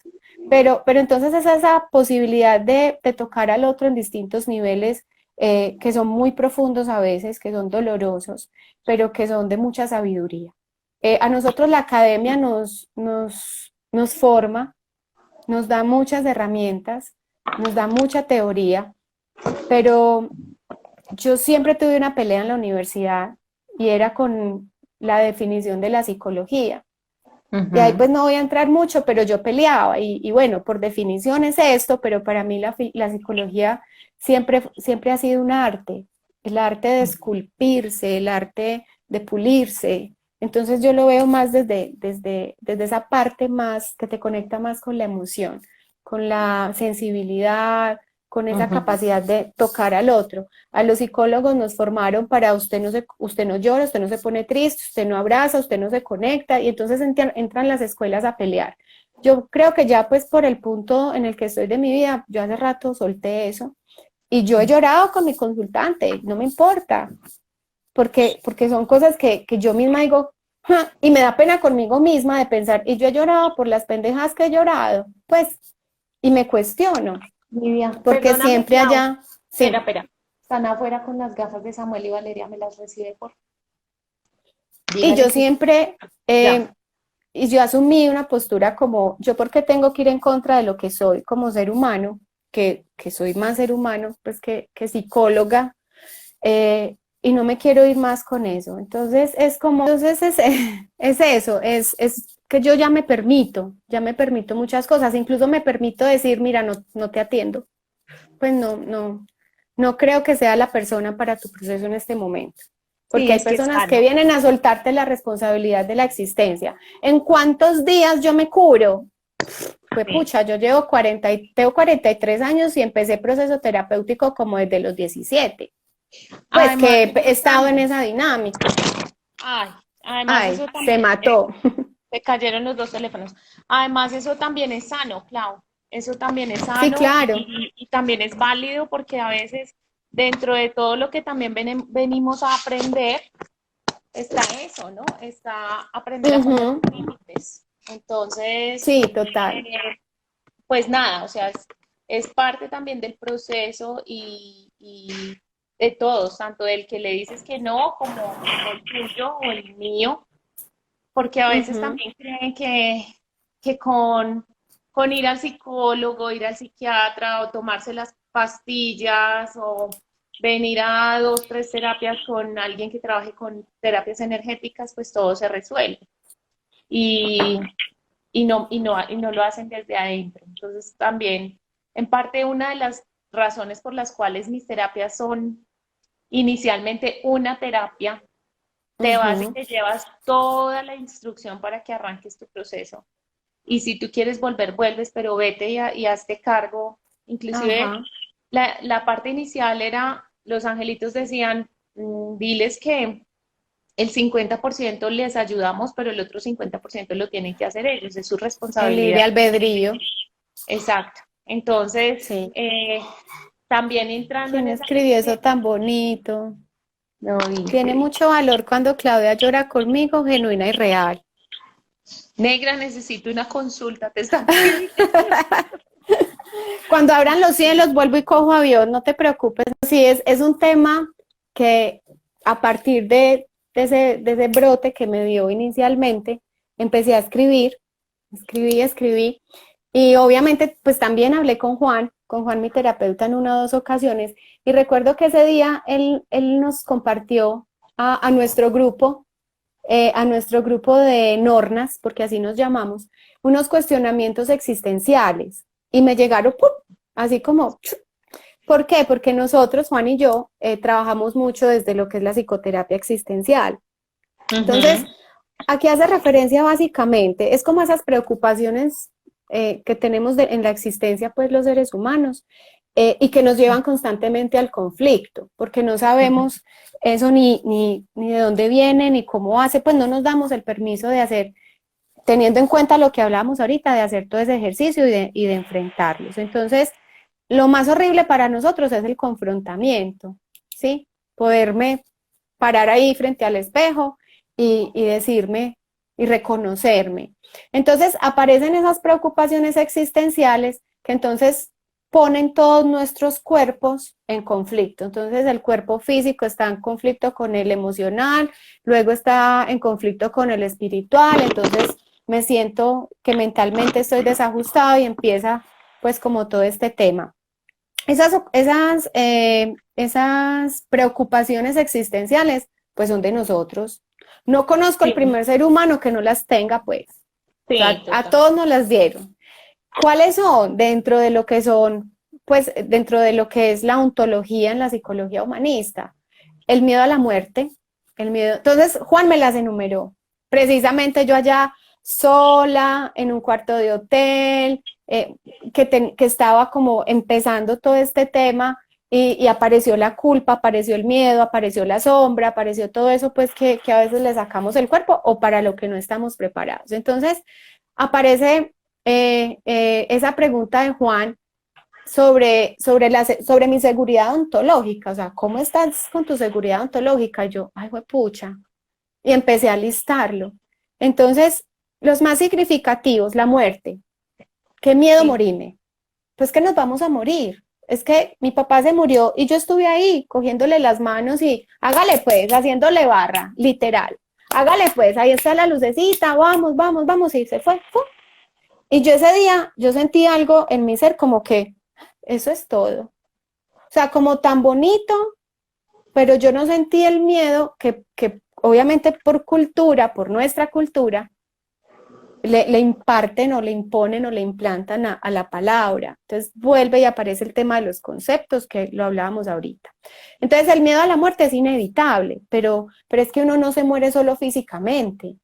Pero entonces es esa posibilidad de tocar al otro en distintos niveles, que son muy profundos a veces, que son dolorosos, pero que son de mucha sabiduría. A nosotros la academia nos forma, nos da muchas herramientas, nos da mucha teoría, pero yo siempre tuve una pelea en la universidad y era con la definición de la psicología. Y ahí pues no voy a entrar mucho, pero yo peleaba y bueno, por definición es esto, pero para mí la psicología siempre ha sido un arte, el arte de esculpirse, el arte de pulirse. Entonces yo lo veo más desde esa parte más que te conecta más con la emoción, con la sensibilidad, con esa capacidad de tocar al otro. A los psicólogos nos formaron para usted no llora, usted no se pone triste, usted no abraza, usted no se conecta, y entonces entran las escuelas a pelear. Yo creo que ya pues por el punto en el que estoy de mi vida, yo hace rato solté eso, y yo he llorado con mi consultante, no me importa, porque son cosas que yo misma digo, "Ja", y me da pena conmigo misma de pensar, y yo he llorado por las pendejas que he llorado, pues, y me cuestiono. Lidia, Porque perdóname, siempre Clau. allá, Espera, sí. espera. Están afuera con las gafas de Samuel y Valeria, ¿me las recibe por? Y Dígale yo que siempre, ya. y yo asumí una postura como, yo porque tengo que ir en contra de lo que soy como ser humano, que soy más ser humano, pues que psicóloga, y no me quiero ir más con eso. Entonces es como, entonces es eso, es que yo ya me permito muchas cosas, incluso me permito decir, mira, no te atiendo, pues no creo que sea la persona para tu proceso en este momento. Sí, Porque hay es que es personas que sano. vienen a soltarte la responsabilidad de la existencia. ¿En cuántos días yo me curo? Pues Sí. pucha, yo tengo 43 años y empecé proceso terapéutico como desde los 17. Pues Además, que he eso estado en también. esa dinámica. Ay, además Ay, eso se también, mató. se cayeron los dos teléfonos. Además, eso también es sano, Clau. Eso también es Sí, sano claro. y también es válido porque a veces dentro de todo lo que también venimos a aprender, está eso, ¿no? Está aprender a poner Ujú. límites. Entonces, Sí, total. pues nada, o sea, es parte también del proceso y de todos, tanto del que le dices que no como el tuyo o el mío, porque a veces Ujú. también creen que con ir al psicólogo, ir al psiquiatra o tomarse las pastillas o venir a dos, tres terapias con alguien que trabaje con terapias energéticas, pues todo se resuelve. Y, y no lo hacen desde adentro. Entonces también, en parte, una de las razones por las cuales mis terapias son inicialmente una terapia, te vas y Ujú. te llevas toda la instrucción para que arranques tu proceso. Y si tú quieres volver, vuelves, pero vete y hazte cargo. Inclusive Ajá. la parte inicial era, los angelitos decían, diles que el 50% les ayudamos, pero el otro 50% lo tienen que hacer ellos, es su El libre responsabilidad. albedrío. Exacto. Entonces, Sí. también entrando en ¿Quién esa escribió eso parte, tan bonito? no, Tiene increíble. mucho valor cuando Claudia llora conmigo, genuina y real. Negra, necesito una consulta, te están pidiendo. Cuando abran los cielos, vuelvo y cojo avión, no te preocupes. Sí, es un tema que a partir de ese brote que me dio inicialmente, empecé a escribí. Y obviamente, pues también hablé con Juan, mi terapeuta, en una o dos ocasiones. Y recuerdo que ese día él nos compartió a nuestro grupo de Nornas, porque así nos llamamos, unos cuestionamientos existenciales. Y me llegaron, ¡pum! Así como, ¿por qué? Porque nosotros, Juan y yo, trabajamos mucho desde lo que es la psicoterapia existencial. Entonces, Ujú. aquí hace referencia básicamente, es como esas preocupaciones que tenemos en la existencia, pues los seres humanos, y que nos llevan constantemente al conflicto, porque no sabemos eso ni de dónde viene, ni cómo hace, pues no nos damos el permiso de hacer, teniendo en cuenta lo que hablamos ahorita, de hacer todo ese ejercicio y de enfrentarlos. Entonces, lo más horrible para nosotros es el confrontamiento, ¿sí? Poderme parar ahí frente al espejo y decirme y reconocerme. Entonces aparecen esas preocupaciones existenciales que entonces ponen todos nuestros cuerpos en conflicto. Entonces el cuerpo físico está en conflicto con el emocional, luego está en conflicto con el espiritual, entonces me siento que mentalmente estoy desajustado y empieza pues como todo este tema. Esas preocupaciones existenciales pues son de nosotros. No conozco el Sí, primer ser humano que no las tenga, pues. O sí, sea, a total. todos nos las dieron. ¿Cuáles son pues dentro de lo que es la ontología en la psicología humanista? El miedo a la muerte, el miedo. Entonces, Juan me las enumeró. Precisamente yo allá sola, en un cuarto de hotel, que estaba como empezando todo este tema y apareció la culpa, apareció el miedo, apareció la sombra, apareció todo eso, pues que a veces le sacamos el cuerpo o para lo que no estamos preparados. Entonces, aparece esa pregunta de Juan sobre mi seguridad ontológica, o sea, ¿cómo estás con tu seguridad ontológica? Y yo, ay, pucha, y empecé a listarlo. Entonces, los más significativos, la muerte, qué miedo Sí. morirme, pues que nos vamos a morir. Es que mi papá se murió y yo estuve ahí cogiéndole las manos y hágale pues, haciéndole barra, literal. Hágale pues, ahí está la lucecita, vamos, vamos, vamos, y se fue. ¡Pum! Y yo ese día, yo sentí algo en mi ser como que eso es todo. O sea, como tan bonito, pero yo no sentí el miedo que obviamente por cultura, por nuestra cultura, le imparten o le imponen o le implantan a la palabra. Entonces vuelve y aparece el tema de los conceptos que lo hablábamos ahorita. Entonces el miedo a la muerte es inevitable, pero es que uno no se muere solo físicamente.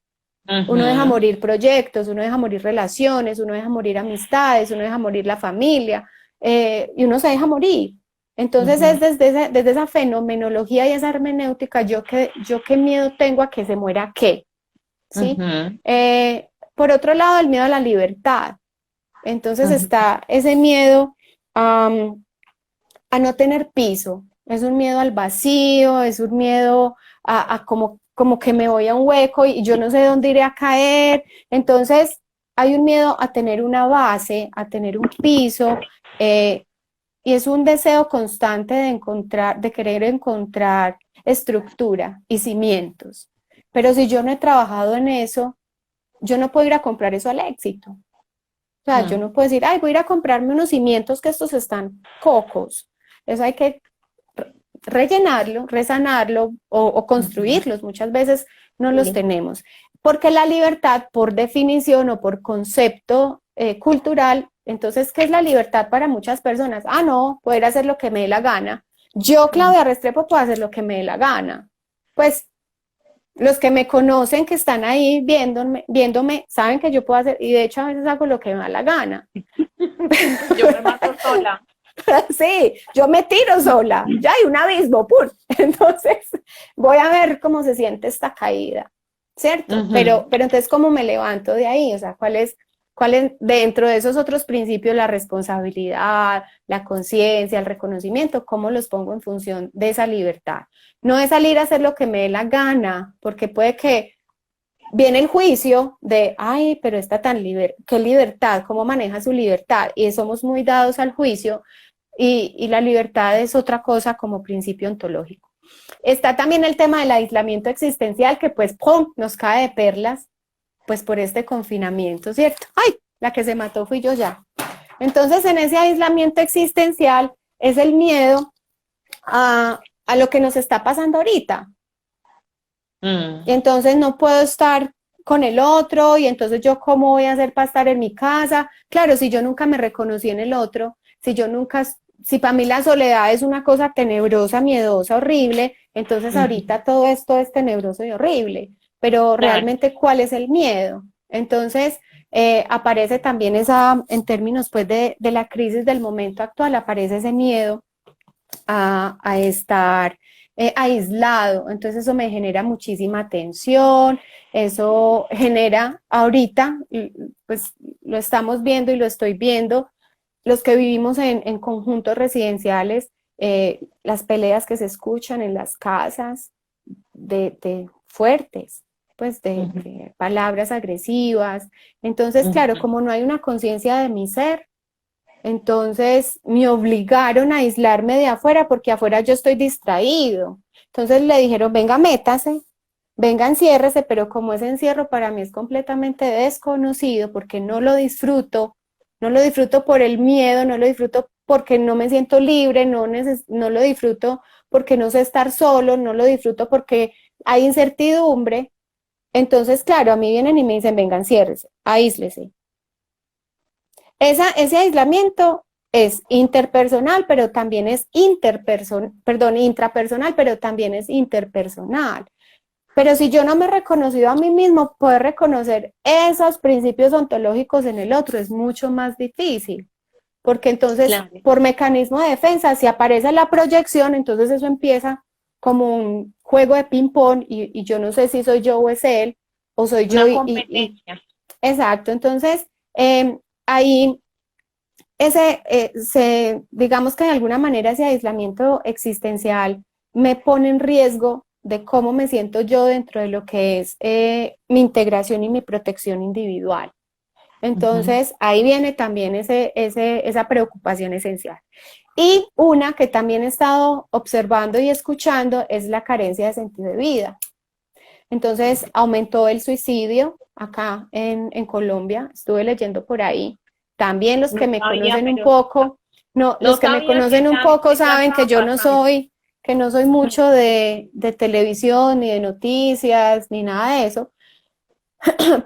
Uno deja Ujú, morir proyectos, uno deja morir relaciones, uno deja morir amistades, uno deja morir la familia, y uno se deja morir. Entonces ujú, es desde esa fenomenología y esa hermenéutica, yo qué miedo tengo a que se muera qué, ¿sí? ujú, Por otro lado, el miedo a la libertad. Entonces ujú. está ese miedo a no tener piso, es un miedo al vacío, es un miedo a como que me voy a un hueco y yo no sé dónde iré a caer. Entonces hay un miedo a tener una base, a tener un piso, eh, y es un deseo constante de encontrar, de querer encontrar estructura y cimientos. Pero si yo no he trabajado en eso, yo no puedo ir a comprar eso al éxito. O sea, yo Mm. no puedo decir, ay, voy a ir a comprarme unos cimientos que estos están cocos. Eso hay que rellenarlo, resanarlo o Ujú. construirlos. Muchas veces no los Sí. tenemos. Porque la libertad, por definición o por concepto cultural, entonces, ¿qué es la libertad para muchas personas? Ah, no, poder hacer lo que me dé la gana. Yo, Mm. Claudia Restrepo, puedo hacer lo que me dé la gana. Pues los que me conocen, que están ahí viéndome, saben que yo puedo hacer, y de hecho a veces hago lo que me da la gana. Yo me mato sola. Sí, yo me tiro sola, ya hay un abismo, ¡pum! Entonces voy a ver cómo se siente esta caída, ¿cierto? Ujú, Pero entonces, ¿cómo me levanto de ahí? O sea, cuál es dentro de esos otros principios, la responsabilidad, la conciencia, el reconocimiento, cómo los pongo en función de esa libertad? No es salir a hacer lo que me dé la gana, porque puede que viene el juicio de, ay, pero está tan qué libertad, cómo maneja su libertad, y somos muy dados al juicio, y la libertad es otra cosa como principio ontológico. Está también el tema del aislamiento existencial, que pues, ¡pum!, nos cae de perlas, pues por este confinamiento, ¿cierto? Ay, la que se mató fui yo ya. Entonces, en ese aislamiento existencial es el miedo a lo que nos está pasando ahorita, y mm. entonces no puedo estar con el otro, y entonces yo cómo voy a hacer para estar en mi casa. Claro, si yo nunca me reconocí en el otro, si para mí la soledad es una cosa tenebrosa, miedosa, horrible, entonces Ujú. ahorita todo esto es tenebroso y horrible, pero Claro. realmente ¿cuál es el miedo? Entonces aparece también en términos pues de la crisis del momento actual, aparece ese miedo a estar aislado. Entonces eso me genera muchísima tensión, eso genera ahorita, pues lo estamos viendo y lo estoy viendo, los que vivimos en conjuntos residenciales, las peleas que se escuchan en las casas de fuertes, pues Ujú, de palabras agresivas. Entonces, claro, ujú. como no hay una conciencia de mi ser, Entonces me obligaron a aislarme de afuera porque afuera yo estoy distraído. Entonces le dijeron, venga, métase, venga, enciérrese, pero como ese encierro para mí es completamente desconocido porque no lo disfruto por el miedo, no lo disfruto porque no me siento libre, no lo disfruto porque no sé estar solo, no lo disfruto porque hay incertidumbre. Entonces, claro, a mí vienen y me dicen, venga, enciérrese, aíslese. Ese aislamiento es interpersonal, pero también es intrapersonal, pero también es interpersonal. Pero si yo no me he reconocido a mí mismo, poder reconocer esos principios ontológicos en el otro es mucho más difícil, porque entonces, Claro. por mecanismo de defensa, si aparece la proyección, entonces eso empieza como un juego de ping-pong y yo no sé si soy yo o es él, o soy yo Una competencia. exacto. Entonces, ahí digamos que de alguna manera ese aislamiento existencial me pone en riesgo de cómo me siento yo dentro de lo que es mi integración y mi protección individual. Entonces, ahí viene también esa preocupación esencial. Y una que también he estado observando y escuchando es la carencia de sentido de vida. Entonces, aumentó el suicidio acá en Colombia, estuve leyendo por ahí. También los que No me sabía, conocen un pero poco, no, no los que me sabía que conocen un poco eso saben estaba pasando. que no soy mucho de televisión, ni de noticias, ni nada de eso,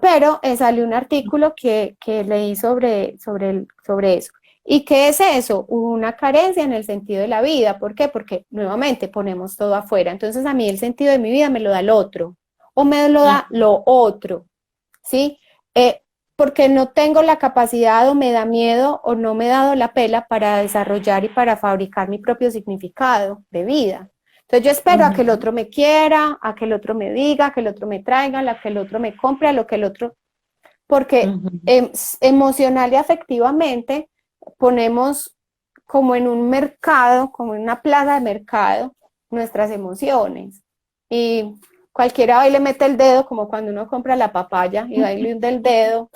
pero salió un artículo que leí sobre eso. ¿Y qué es eso? Una carencia en el sentido de la vida. ¿Por qué? Porque nuevamente ponemos todo afuera. Entonces a mí el sentido de mi vida me lo da el otro o me lo da lo otro, ¿sí? Porque no tengo la capacidad o me da miedo o no me he dado la pela para desarrollar y para fabricar mi propio significado de vida. Entonces yo espero a que el otro me quiera, a que el otro me diga, a que el otro me traiga, a que el otro me compre, a lo que el otro... Porque emocional y afectivamente ponemos como en un mercado, como en una plaza de mercado, nuestras emociones. Y cualquiera va y le mete el dedo, como cuando uno compra la papaya y va y le hunde el dedo.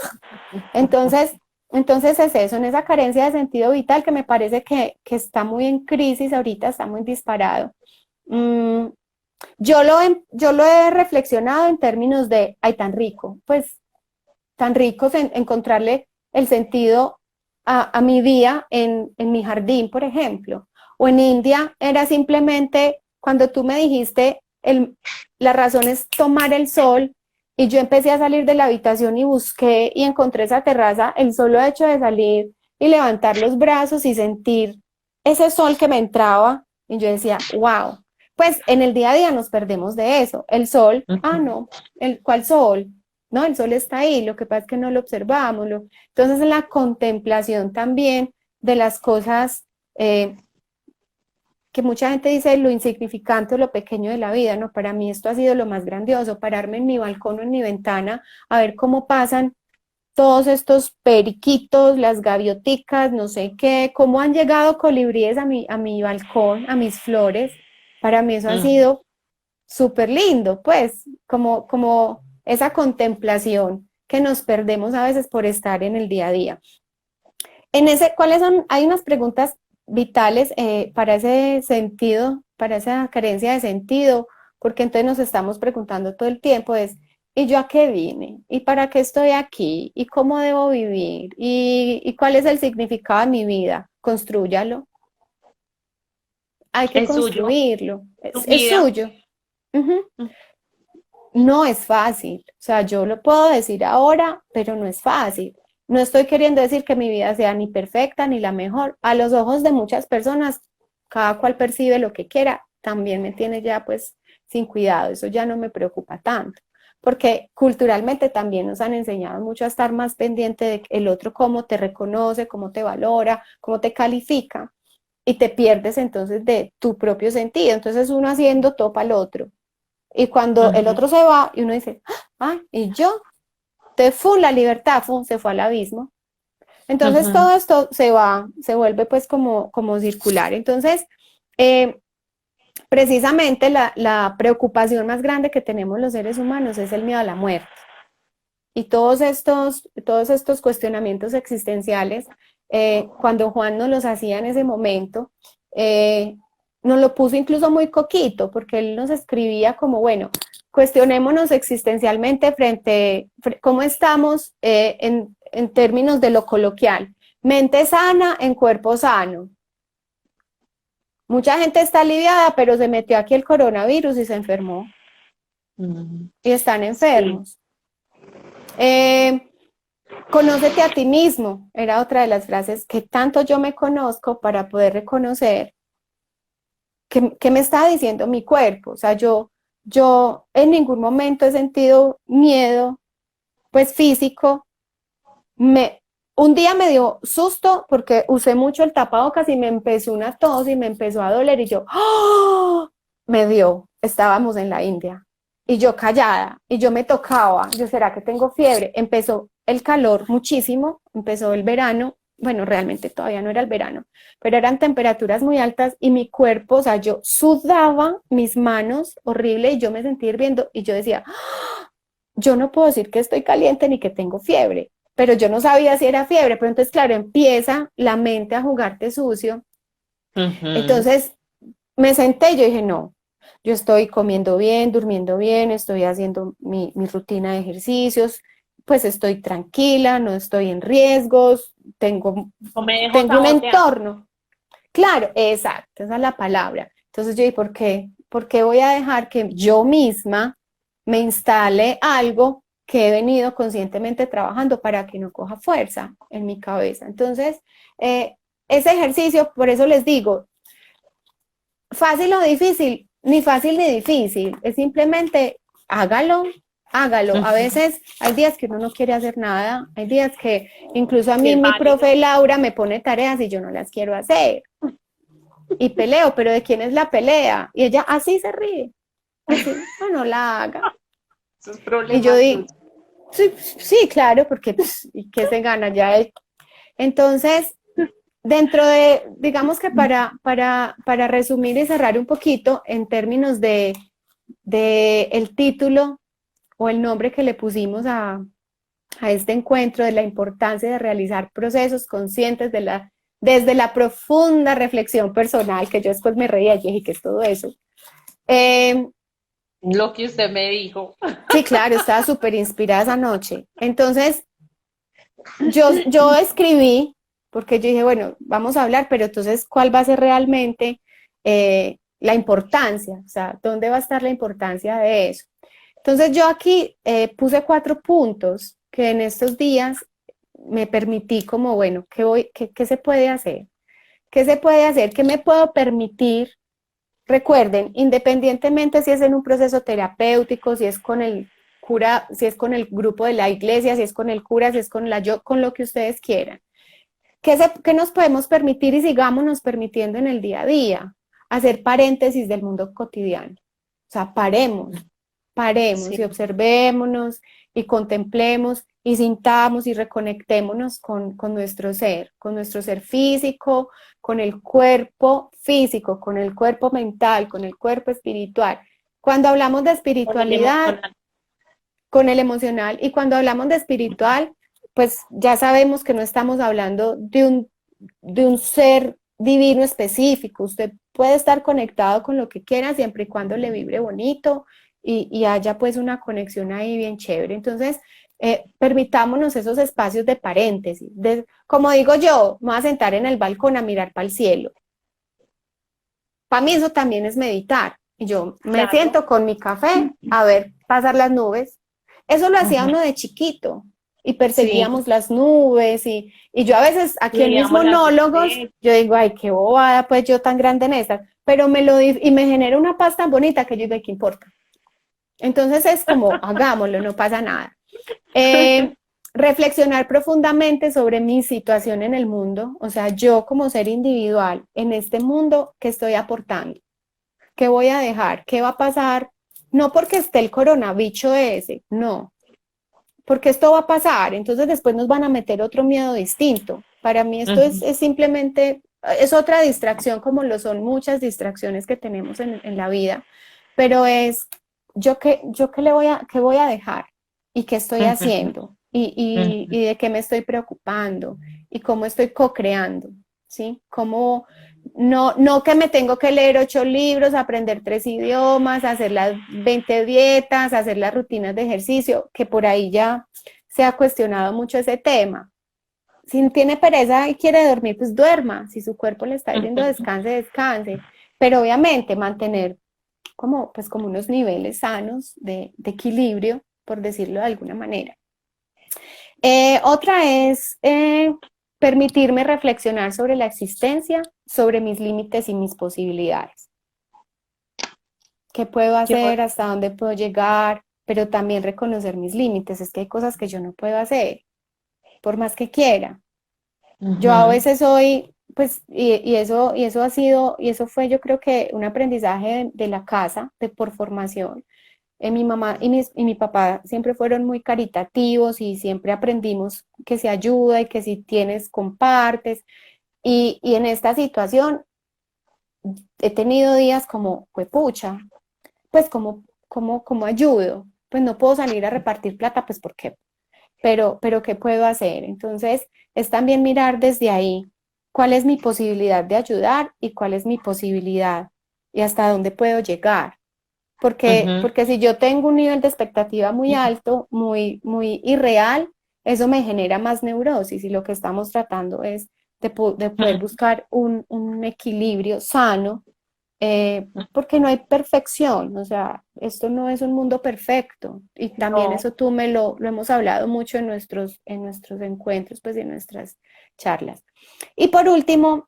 Entonces, entonces es eso, en esa carencia de sentido vital que me parece que está muy en crisis ahorita, está muy disparado. Mm, yo lo he reflexionado en términos de, ay, tan rico, pues tan ricos en encontrarle el sentido a mi día en mi jardín, por ejemplo. O en India era simplemente cuando tú me dijiste, la razón es tomar el sol y yo empecé a salir de la habitación y busqué y encontré esa terraza, el solo hecho de salir y levantar los brazos y sentir ese sol que me entraba y yo decía, wow, pues en el día a día nos perdemos de eso. El sol, no, ¿cuál sol? No, el sol está ahí, lo que pasa es que no lo observamos. Entonces, en la contemplación también de las cosas que mucha gente dice lo insignificante o lo pequeño de la vida, ¿no? Para mí esto ha sido lo más grandioso, pararme en mi balcón o en mi ventana a ver cómo pasan todos estos periquitos, las gavioticas, no sé qué, cómo han llegado colibríes a mi balcón, a mis flores. Para mí eso ha sido súper lindo, pues, como esa contemplación que nos perdemos a veces por estar en el día a día. ¿Cuáles son? Hay unas preguntas vitales para ese sentido, para esa carencia de sentido, porque entonces nos estamos preguntando todo el tiempo ¿y yo a qué vine? ¿Y para qué estoy aquí? ¿Y cómo debo vivir? ¿Y cuál es el significado de mi vida? Constrúyalo. Hay que Es suyo, construirlo. tu Es vida. suyo. Uh-huh. No es fácil, o sea, yo lo puedo decir ahora, pero no es fácil. No estoy queriendo decir que mi vida sea ni perfecta ni la mejor. A los ojos de muchas personas, cada cual percibe lo que quiera, también me tiene ya pues sin cuidado, eso ya no me preocupa tanto, porque culturalmente también nos han enseñado mucho a estar más pendiente de el otro cómo te reconoce, cómo te valora, cómo te califica, y te pierdes entonces de tu propio sentido. Entonces uno haciendo topa al otro. Y cuando el otro se va y uno dice, y yo, la libertad, se fue al abismo. Entonces todo esto se vuelve pues como circular. Entonces, precisamente la preocupación más grande que tenemos los seres humanos es el miedo a la muerte. Y todos estos cuestionamientos existenciales cuando Juan nos los hacía en ese momento, nos lo puso incluso muy coquito, porque él nos escribía como, bueno, cuestionémonos existencialmente cómo estamos en términos de lo coloquial. Mente sana en cuerpo sano. Mucha gente está aliviada, pero se metió aquí el coronavirus y se enfermó. Y están enfermos. Sí. Conócete a ti mismo, era otra de las frases, que tanto yo me conozco para poder reconocer qué me está diciendo mi cuerpo. O sea, yo en ningún momento he sentido miedo, pues físico. Un día me dio susto porque usé mucho el tapabocas y me empezó una tos y me empezó a doler y yo, ¡oh! Me dio, estábamos en la India y yo callada y yo me tocaba, yo, ¿será que tengo fiebre? Empezó el calor muchísimo, empezó el verano, bueno, realmente todavía no era el verano, pero eran temperaturas muy altas y mi cuerpo, o sea, yo sudaba mis manos horrible y yo me sentía hirviendo y yo decía, ¡oh! Yo no puedo decir que estoy caliente ni que tengo fiebre, pero yo no sabía si era fiebre, pero entonces, claro, empieza la mente a jugarte sucio. Entonces, me senté y yo dije, no, yo estoy comiendo bien, durmiendo bien, estoy haciendo mi rutina de ejercicios, pues estoy tranquila, no estoy en riesgos, tengo un entorno. Claro, exacto, esa es la palabra. Entonces yo dije, ¿por qué? ¿Por qué voy a dejar que yo misma me instale algo que he venido conscientemente trabajando para que no coja fuerza en mi cabeza? Entonces, ese ejercicio, por eso les digo, fácil o difícil, ni fácil ni difícil, es simplemente hágalo, hágalo. A veces hay días que uno no quiere hacer nada, hay días que incluso a mí mi profe Laura me pone tareas y yo no las quiero hacer. Y peleo, pero ¿de quién es la pelea? Y ella así se ríe, así, no la haga. Y yo digo, sí, sí, claro, porque pues, ¿y qué se gana ya? Entonces, dentro de, digamos que para resumir y cerrar un poquito en términos de el título o el nombre que le pusimos a este encuentro, de la importancia de realizar procesos conscientes desde la profunda reflexión personal, que yo después me reía y dije, ¿qué es todo eso? Lo que usted me dijo. Sí, claro, estaba súper inspirada esa noche. Entonces, yo escribí, porque yo dije, bueno, vamos a hablar, pero entonces, ¿cuál va a ser realmente la importancia? O sea, ¿dónde va a estar la importancia de eso? Entonces, yo aquí puse 4 puntos que en estos días me permití como, bueno, ¿qué se puede hacer? ¿Qué se puede hacer? ¿Qué me puedo permitir? Recuerden, independientemente si es en un proceso terapéutico, si es con el cura, si es con el grupo de la iglesia, si es con el cura, si es con con lo que ustedes quieran. ¿Qué nos podemos permitir y sigámonos permitiendo en el día a día? Hacer paréntesis del mundo cotidiano. O sea, paremos sí. Y observémonos y contemplemos y sintamos y reconectémonos con nuestro ser físico, con el cuerpo físico, con el cuerpo mental, con el cuerpo espiritual. Cuando hablamos de espiritualidad, con el emocional, y cuando hablamos de espiritual, pues ya sabemos que no estamos hablando de un ser divino específico. Usted puede estar conectado con lo que quiera siempre y cuando le vibre bonito y haya pues una conexión ahí bien chévere. Entonces, permitámonos esos espacios de paréntesis. Como digo yo, me voy a sentar en el balcón a mirar para el cielo. Para mí eso también es meditar. Y yo me siento con mi café a ver pasar las nubes. Eso lo hacía uno de chiquito y perseguíamos las nubes y yo a veces aquí en mis monólogos, yo digo, ay, qué bobada, pues yo tan grande en esta, pero y me genera una paz tan bonita que yo digo, ¿qué importa? Entonces es como, hagámoslo, no pasa nada. Reflexionar profundamente sobre mi situación en el mundo, o sea, yo como ser individual en este mundo, ¿qué estoy aportando? ¿Qué voy a dejar? ¿Qué va a pasar? No porque esté el coronavirus ese, no, porque esto va a pasar, entonces después nos van a meter otro miedo distinto. Para mí esto es simplemente, es otra distracción como lo son muchas distracciones que tenemos en la vida, pero es, ¿yo qué voy a dejar? ¿Y qué estoy haciendo? y de qué me estoy preocupando y cómo estoy co-creando, ¿sí? Cómo, no que me tengo que leer 8 libros, aprender 3 idiomas, hacer las 20 dietas, hacer las rutinas de ejercicio, que por ahí ya se ha cuestionado mucho ese tema. Si tiene pereza y quiere dormir, pues duerma. Si su cuerpo le está diciendo descanse, descanse. Pero obviamente mantener como, pues como unos niveles sanos de equilibrio, por decirlo de alguna manera. Otra es permitirme reflexionar sobre la existencia, sobre mis límites y mis posibilidades. ¿Qué puedo hacer? ¿Hasta dónde puedo llegar? Pero también reconocer mis límites. Es que hay cosas que yo no puedo hacer, por más que quiera. Yo a veces soy, pues, y eso ha sido, y eso fue yo creo que un aprendizaje de la casa, por formación. Mi mamá y mi papá siempre fueron muy caritativos y siempre aprendimos que se ayuda y que si tienes, compartes. Y en esta situación he tenido días como, pues pucha, pues como ayudo. Pues no puedo salir a repartir plata, pues ¿por qué? Pero ¿qué puedo hacer? Entonces, es también mirar desde ahí cuál es mi posibilidad de ayudar y cuál es mi posibilidad y hasta dónde puedo llegar. Porque si yo tengo un nivel de expectativa muy alto, muy irreal, eso me genera más neurosis y lo que estamos tratando es de poder buscar un equilibrio sano, porque no hay perfección, o sea, esto no es un mundo perfecto y también No. eso tú lo hemos hablado mucho en nuestros encuentros, pues en nuestras charlas. Y por último,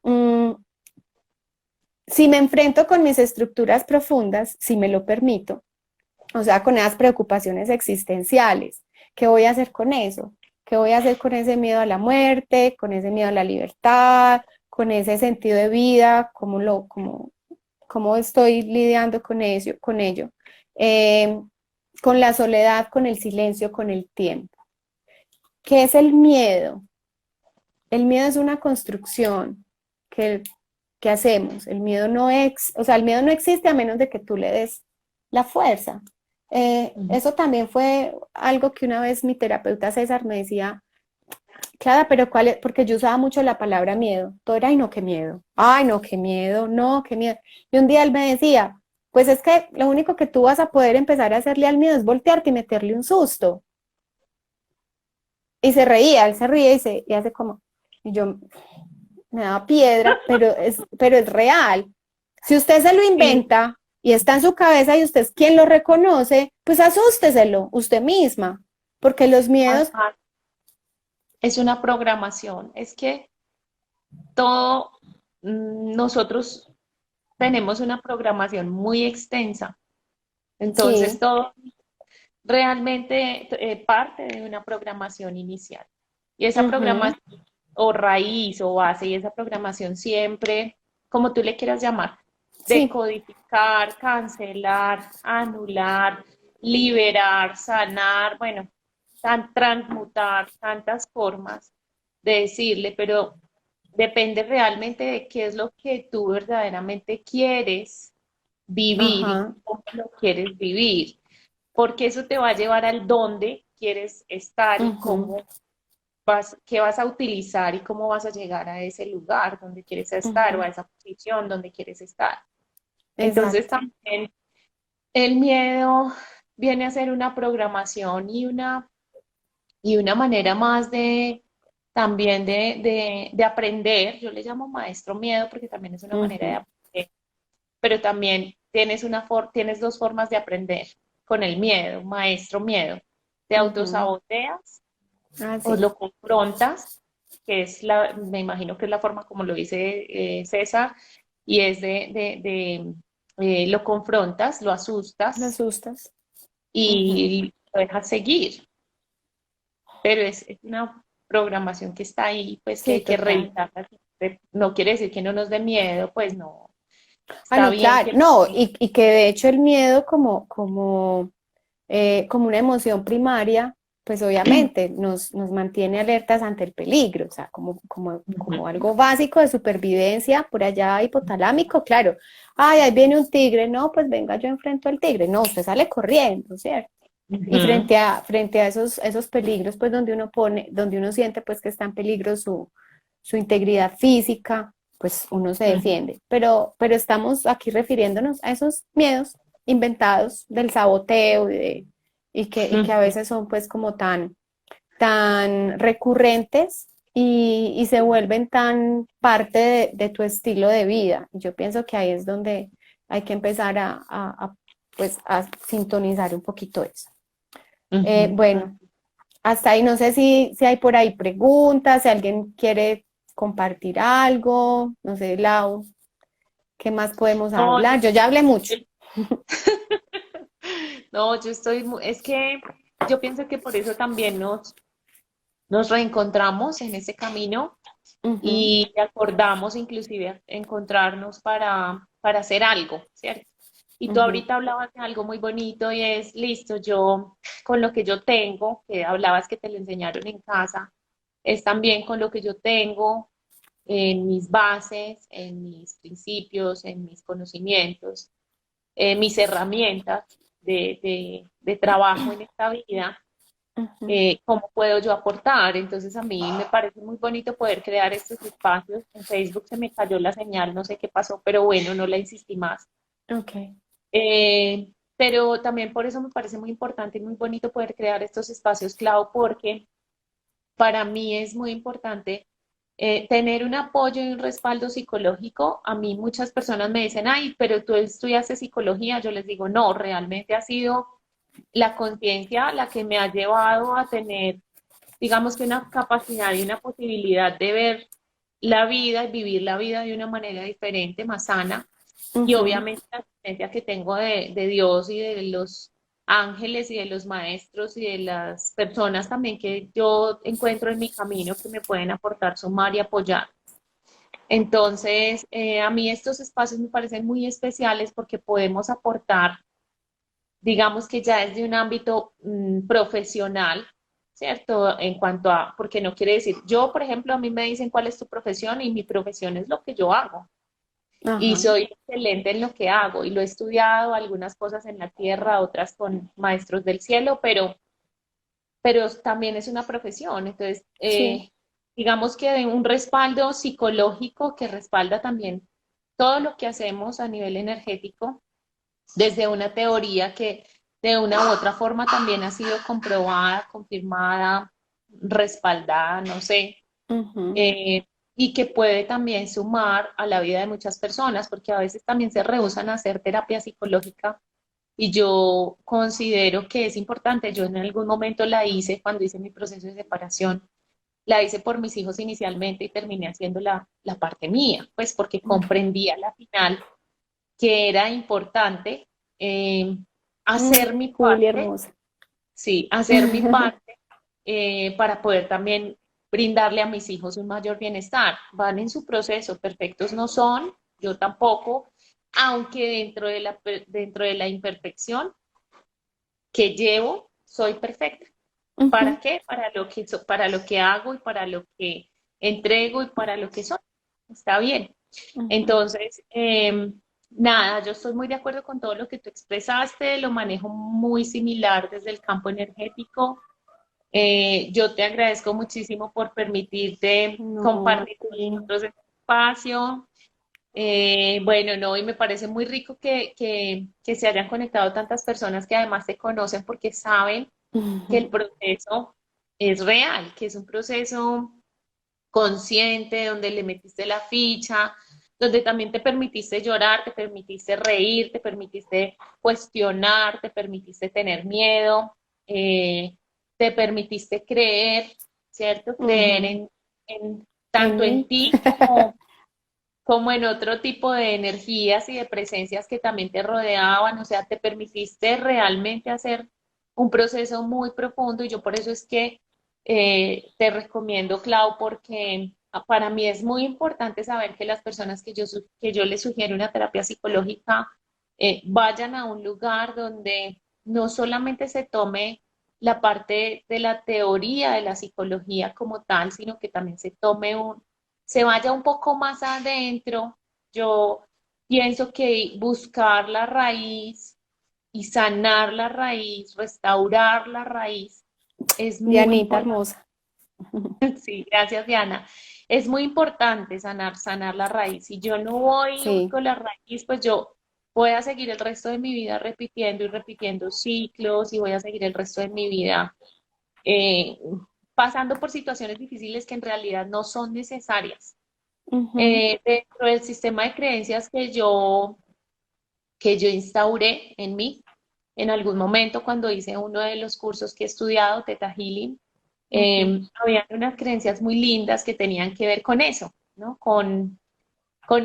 si me enfrento con mis estructuras profundas, si me lo permito, o sea, con esas preocupaciones existenciales, ¿qué voy a hacer con eso? ¿Qué voy a hacer con ese miedo a la muerte, con ese miedo a la libertad, con ese sentido de vida? ¿Cómo estoy lidiando con ello? Eh, con la soledad, con el silencio, con el tiempo. ¿Qué es el miedo? El miedo es una construcción que hacemos. El miedo no existe a menos de que tú le des la fuerza. Eso también fue algo que una vez mi terapeuta César me decía, Clara, pero ¿cuál es? Porque yo usaba mucho la palabra miedo. Todo era, ay, no, qué miedo. Ay, no, qué miedo, no, qué miedo. Y un día él me decía, pues es que lo único que tú vas a poder empezar a hacerle al miedo es voltearte y meterle un susto. Y se reía, él se ríe y hace como, y yo me daba piedra, pero es real. Si usted se lo Sí. inventa y está en su cabeza y usted es quien lo reconoce, pues asústeselo usted misma, porque los miedos, Ajá. Es una programación. Es que todo, nosotros tenemos una programación muy extensa. Entonces, sí, todo realmente parte de una programación inicial. Y esa ujú, programación, o raíz, o base, y esa programación siempre, como tú le quieras llamar, sí, decodificar, cancelar, anular, liberar, sanar, bueno, transmutar, tantas formas de decirle, pero depende realmente de qué es lo que tú verdaderamente quieres vivir y ajá, cómo lo quieres vivir, porque eso te va a llevar al dónde quieres estar y ujú, cómo qué vas a utilizar y cómo vas a llegar a ese lugar donde quieres estar o ujú, a esa posición donde quieres estar. Entonces exacto, también el miedo viene a ser una programación y una manera más de también de aprender. Yo le llamo maestro miedo porque también es una manera de ujú, aprender, pero también tienes dos formas de aprender con el miedo, maestro miedo. Te ujú, autosaboteas o así, lo confrontas, que me imagino que es la forma como lo dice César, y es lo confrontas, lo lo asustas asustas, ujú, y lo dejas seguir, pero es una programación que está ahí, pues que sí, hay que total. revisarla. No quiere decir que no nos dé miedo, pues no, Ah, está no, bien claro, que no, y que de hecho el miedo como una emoción primaria, pues obviamente nos mantiene alertas ante el peligro, o sea, como algo básico de supervivencia por allá hipotalámico, claro. Ay, ahí viene un tigre, no, pues venga, yo enfrento al tigre, no, usted sale corriendo, ¿cierto? Y Ujú, frente a esos peligros, pues donde uno siente pues que está en peligro su integridad física, pues uno se ujú, defiende. Pero estamos aquí refiriéndonos a esos miedos inventados del saboteo y que a ujú. veces son pues como tan recurrentes y se vuelven tan parte de tu estilo de vida. Yo pienso que ahí es donde hay que empezar pues, a sintonizar un poquito eso. Ujú. Bueno, hasta ahí no sé si hay por ahí preguntas, si alguien quiere compartir algo, no sé, Lau, ¿qué más podemos No, hablar? Yo ya hablé mucho. yo- no, yo estoy, es que yo pienso que por eso también nos reencontramos en ese camino Ujú, y acordamos inclusive encontrarnos para hacer algo, ¿cierto? Y tú ujú, ahorita hablabas de algo muy bonito y es, listo, yo con lo que yo tengo, que hablabas que te lo enseñaron en casa, es también con lo que yo tengo en mis bases, en mis principios, en mis conocimientos, mis herramientas de trabajo en esta vida, ujú. cómo puedo yo aportar. Entonces a mí me parece muy bonito poder crear estos espacios. En Facebook se me cayó la señal, no sé qué pasó, pero bueno, no la insistí más. Ok. Pero también por eso me parece muy importante y muy bonito poder crear estos espacios, Clau, porque para mí es muy importante tener un apoyo y un respaldo psicológico. A mí muchas personas me dicen, ay, pero tú estudiaste psicología. Yo les digo, no, realmente ha sido la conciencia la que me ha llevado a tener, digamos que una capacidad y una posibilidad de ver la vida y vivir la vida de una manera diferente, más sana. Y Ujú. obviamente la asistencia que tengo de Dios y de los ángeles y de los maestros y de las personas también que yo encuentro en mi camino que me pueden aportar, sumar y apoyar. Entonces, a mí estos espacios me parecen muy especiales porque podemos aportar, digamos que ya desde un ámbito profesional, ¿cierto? En cuanto a, porque no quiere decir, yo, por ejemplo, a mí me dicen cuál es tu profesión y mi profesión es lo que yo hago y Ajá. soy excelente en lo que hago y lo he estudiado, algunas cosas en la tierra, otras con maestros del cielo, pero también es una profesión. Entonces, Sí. digamos que de un respaldo psicológico que respalda también todo lo que hacemos a nivel energético, desde una teoría que de una u otra forma también ha sido comprobada, confirmada, respaldada, no sé, Ujú. eh, y que puede también sumar a la vida de muchas personas, porque a veces también se rehúsan a hacer terapia psicológica y yo considero que es importante. Yo en algún momento la hice cuando hice mi proceso de separación, la hice por mis hijos inicialmente y terminé haciendo la parte mía, pues porque comprendí a la final que era importante eh, hacer mi Juli, parte, hermosa. sí, hacer mi parte para poder también brindarle a mis hijos un mayor bienestar. Van en su proceso, perfectos no son, yo tampoco, aunque dentro de la imperfección que llevo, soy perfecta. ¿Para Ujú, qué? Para lo que hago y para lo que entrego y para lo que soy. Está bien. ujú. Entonces, nada, yo estoy muy de acuerdo con todo lo que tú expresaste, lo manejo muy similar desde el campo energético. Yo te agradezco muchísimo por permitirte No, a compartir con ti. nosotros este espacio. Bueno, no, y me parece muy rico que se hayan conectado tantas personas que además te conocen porque saben que el proceso es real, que es un proceso consciente, donde le metiste la ficha, donde también te permitiste llorar, te permitiste reír, te permitiste cuestionar, te permitiste tener miedo, te permitiste creer, ¿cierto? Creer Ujú. en En tanto en mí. ti como en otro tipo de energías y de presencias que también te rodeaban, o sea, te permitiste realmente hacer un proceso muy profundo y yo por eso es que te recomiendo, Clau, porque para mí es muy importante saber que las personas que yo les sugiero una terapia psicológica vayan a un lugar donde no solamente se tome la parte de la teoría de la psicología como tal, sino que también se vaya un poco más adentro. Yo pienso que buscar la raíz y sanar la raíz, restaurar la raíz, es muy Dianita importante. hermosa. Sí, gracias, Diana. Es muy importante sanar la raíz. Si yo no voy y Sí. ubico la raíz, pues yo voy a seguir el resto de mi vida repitiendo y repitiendo ciclos y voy a seguir el resto de mi vida eh, pasando por situaciones difíciles que en realidad no son necesarias. Ujú. Dentro del sistema de creencias que yo instauré en mí, en algún momento cuando hice uno de los cursos que he estudiado, Theta Healing, Ujú. había unas creencias muy lindas que tenían que ver con eso, ¿no? Con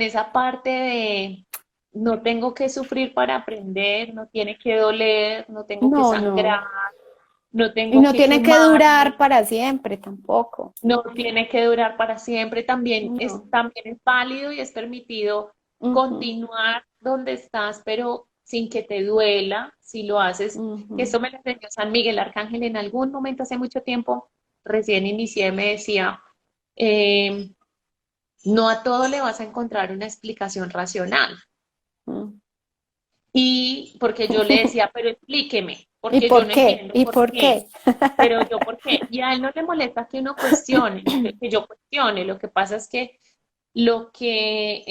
esa parte de no tengo que sufrir para aprender, no tiene que doler, no tengo que No, sangrar, no. no Y tengo no que tiene que durar quemarme, para siempre tampoco. no tiene que durar para siempre. No. También es válido y es permitido Ujú, continuar donde estás, pero sin que te duela si lo haces. Que ujú. esto me lo enseñó San Miguel Arcángel en algún momento hace mucho tiempo, recién inicié, me decía, eh, no a todo le vas a encontrar una explicación racional. Mm. Y porque yo le decía, pero explíqueme, ¿Y porque yo por no qué? entiendo ¿Y por por qué. qué? Pero yo, ¿por qué? Y a él no le molesta que uno cuestione, que yo cuestione. Lo que pasa es que a lo que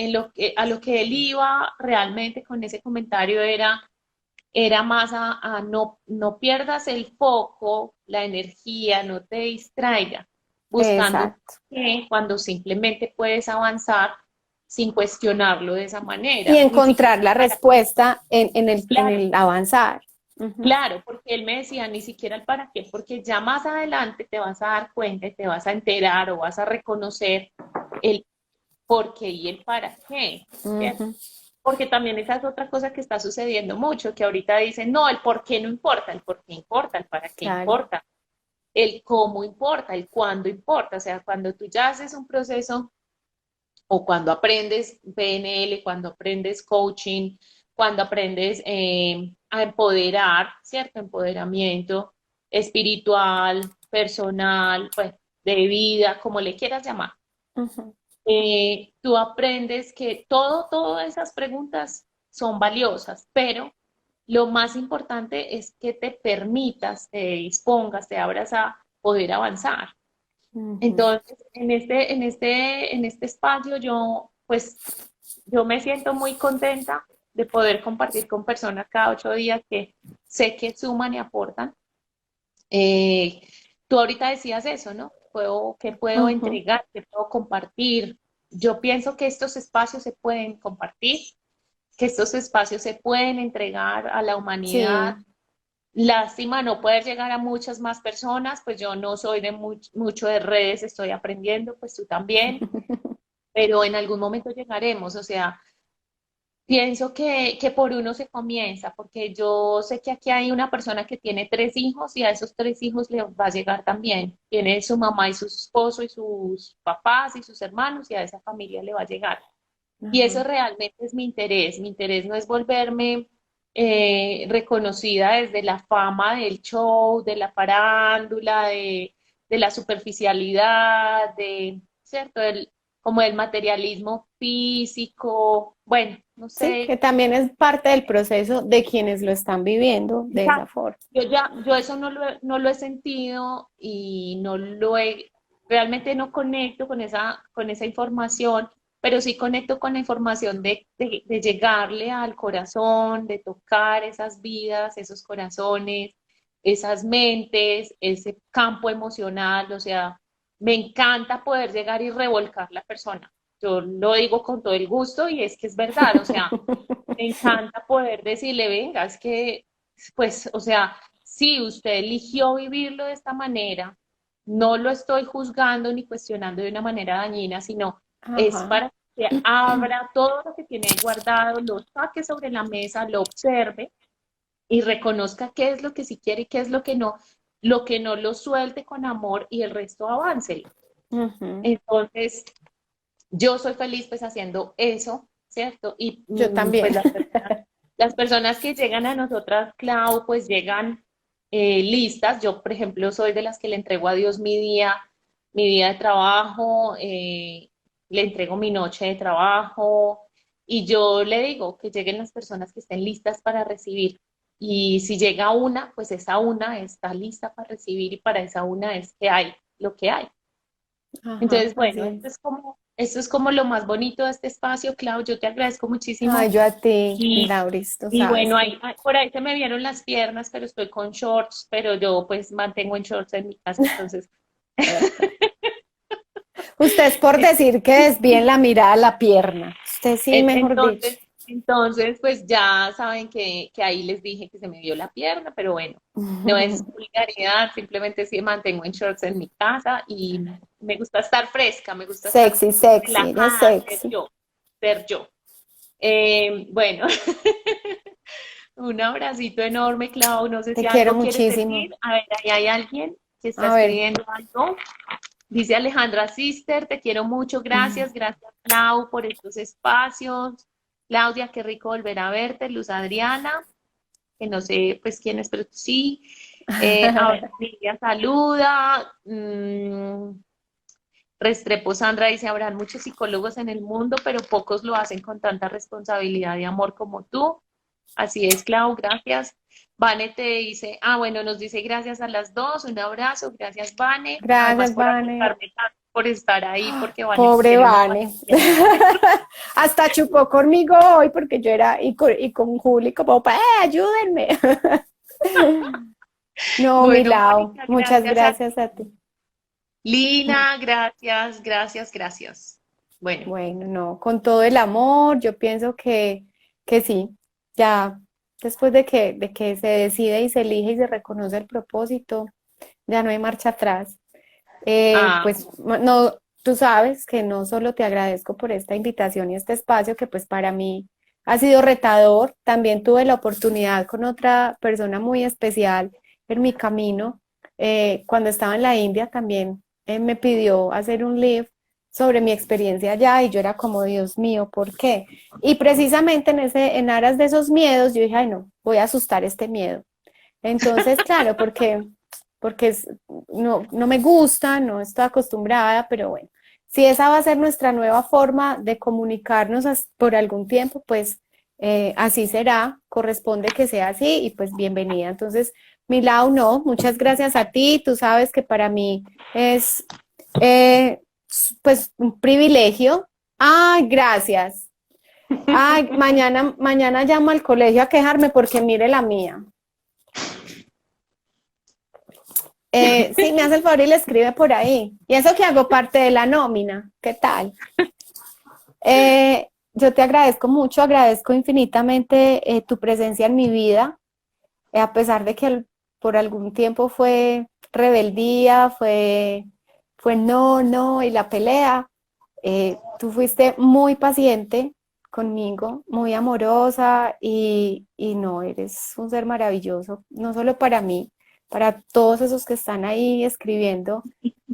él iba realmente con ese comentario era más a no pierdas el foco, la energía, no te distraiga, buscando un Exacto. porqué cuando simplemente puedes avanzar sin cuestionarlo de esa Y manera, ni encontrar siquiera la para. respuesta en Claro, el avanzar. Ujú. claro, porque él me decía ni siquiera el para qué, porque ya más adelante te vas a dar cuenta y te vas a enterar o vas a reconocer el por qué y el para qué, ¿cierto? Ujú. Porque también esa es otra cosa que está sucediendo mucho, que ahorita dicen, no, el por qué no importa, el por qué importa, el para qué Claro. importa, el cómo importa, el cuándo importa, o sea, cuando tú ya haces un proceso o cuando aprendes PNL, cuando aprendes coaching, cuando aprendes a empoderar, ¿cierto? Empoderamiento espiritual, personal, pues de vida, como le quieras llamar. Ujú. Tú aprendes que todas esas preguntas son valiosas, pero lo más importante es que te permitas, te dispongas, te abras a poder avanzar. Ujú. Entonces, en este espacio pues, yo me siento muy contenta de poder compartir con personas cada 8 días que sé que suman y aportan. Eh, Tú ahorita decías eso, ¿no? ¿Qué puedo Ujú. entregar? ¿Qué puedo compartir? Yo pienso que estos espacios se pueden compartir, que estos espacios se pueden entregar a la humanidad. Sí. Lástima no poder llegar a muchas más personas, pues yo no soy de mucho de redes, estoy aprendiendo, pues tú también, pero en algún momento llegaremos, o sea, pienso que por uno se comienza, porque yo sé que aquí hay una persona que tiene 3 hijos y a esos 3 hijos le va a llegar también. Tiene su mamá y su esposo y sus papás y sus hermanos y a esa familia le va a llegar. Y eso Ajá. realmente es mi interés. Mi interés no es volverme reconocida desde la fama del show, de la farándula, de la superficialidad, ¿cierto? Como el materialismo físico. Bueno, no Sí, que sé. también es parte del proceso de quienes lo están viviendo de esa Exacto. forma. Yo eso no lo he sentido y realmente no conecto con esa información, pero sí conecto con la información de llegarle al corazón, de tocar esas vidas, esos corazones, esas mentes, ese campo emocional, o sea, me encanta poder llegar y revolcar la persona. Yo lo digo con todo el gusto y es que es verdad, o sea, me encanta poder decirle, venga, es que, pues, o sea, si usted eligió vivirlo de esta manera, no lo estoy juzgando ni cuestionando de una manera dañina, sino es Ajá. para que abra todo lo que tiene ahí guardado, lo saque sobre la mesa, lo observe y reconozca qué es lo que sí quiere y qué es lo que no lo suelte con amor y el resto avance. Ujú. Entonces, yo soy feliz pues haciendo eso, ¿cierto? Y Yo también. pues las personas que llegan a nosotras, Clau, pues llegan listas. Yo, por ejemplo, soy de las que le entrego a Dios mi día de trabajo, le entrego mi noche de trabajo y yo le digo que lleguen las personas que estén listas para recibir. Y si llega una, pues esa una está lista para recibir y para esa una es que hay lo que hay. Ajá, Entonces, así bueno, es. esto es como lo más bonito de este espacio, Clau. Yo te agradezco Ay, muchísimo. yo a ti, Y, Lauris, tú y sabes bueno, que por ahí se me vieron las piernas, pero estoy con shorts, pero yo pues mantengo en shorts en mi casa, entonces. usted es por decir que desvíen la mirada a la pierna. Usted sí, mejor dicho. Entonces, pues ya saben que ahí les dije que se me vio la pierna, pero bueno, no es vulgaridad, simplemente sí mantengo en shorts en mi casa y me gusta estar fresca, me gusta estar Sexy, sexy, ella es relajada, ser sexy. yo, ser yo. Bueno, un abracito enorme, Clau. No sé Te si quiero algo quieres decir. muchísimo. A ver, ahí hay alguien que está A ver. escribiendo algo. Dice Alejandra Sister, te quiero mucho, gracias, gracias Clau por estos espacios. Claudia, qué rico volver a verte. Luz Adriana, que no sé pues quién es, pero sí. Ahora Lidia saluda. Restrepo Sandra dice, habrán muchos psicólogos en el mundo, pero pocos lo hacen con tanta responsabilidad y amor como tú. Así es, Clau, gracias. Vane te dice, bueno, nos dice gracias a las dos, un abrazo, gracias, Vane, además Gracias, por Vane. aportarme tanto, por estar ahí, porque Vane Pobre tiene una Vane. paciencia. Hasta chupó conmigo hoy porque yo era, y con Juli, como, ayúdenme! No, mi Bueno, Lau, Mónica, muchas gracias a gracias ti. a ti. Lina, gracias, gracias, gracias. Bueno, Bueno, no, con todo el amor, yo pienso que sí, ya después de que se decide y se elige y se reconoce el propósito, ya no hay marcha atrás. ah, Pues no, tú sabes que no solo te agradezco por esta invitación y este espacio que pues para mí ha sido retador, también tuve la oportunidad con otra persona muy especial en mi camino, cuando estaba en la India también me pidió hacer un live sobre mi experiencia allá y yo era como, Dios mío, ¿por qué? Y precisamente en aras de esos miedos, yo dije, ay no, voy a asustar este miedo. Entonces, claro, porque no, no me gusta, no estoy acostumbrada, pero bueno, si esa va a ser nuestra nueva forma de comunicarnos por algún tiempo, pues así será, corresponde que sea así y pues bienvenida. Entonces, Milau, no, muchas gracias a ti, tú sabes que para mí es eh, pues un privilegio. Ay, gracias. Ay, mañana llamo al colegio a quejarme porque mire la mía. Sí, me hace el favor y le escribe por ahí. Y eso que hago parte de la nómina. ¿Qué tal? Yo te agradezco mucho, agradezco infinitamente tu presencia en mi vida, a pesar de que por algún tiempo fue rebeldía, fue no, no y la pelea. Tú fuiste muy paciente conmigo, muy amorosa y no, eres un ser maravilloso, no solo para mí, para todos esos que están ahí escribiendo.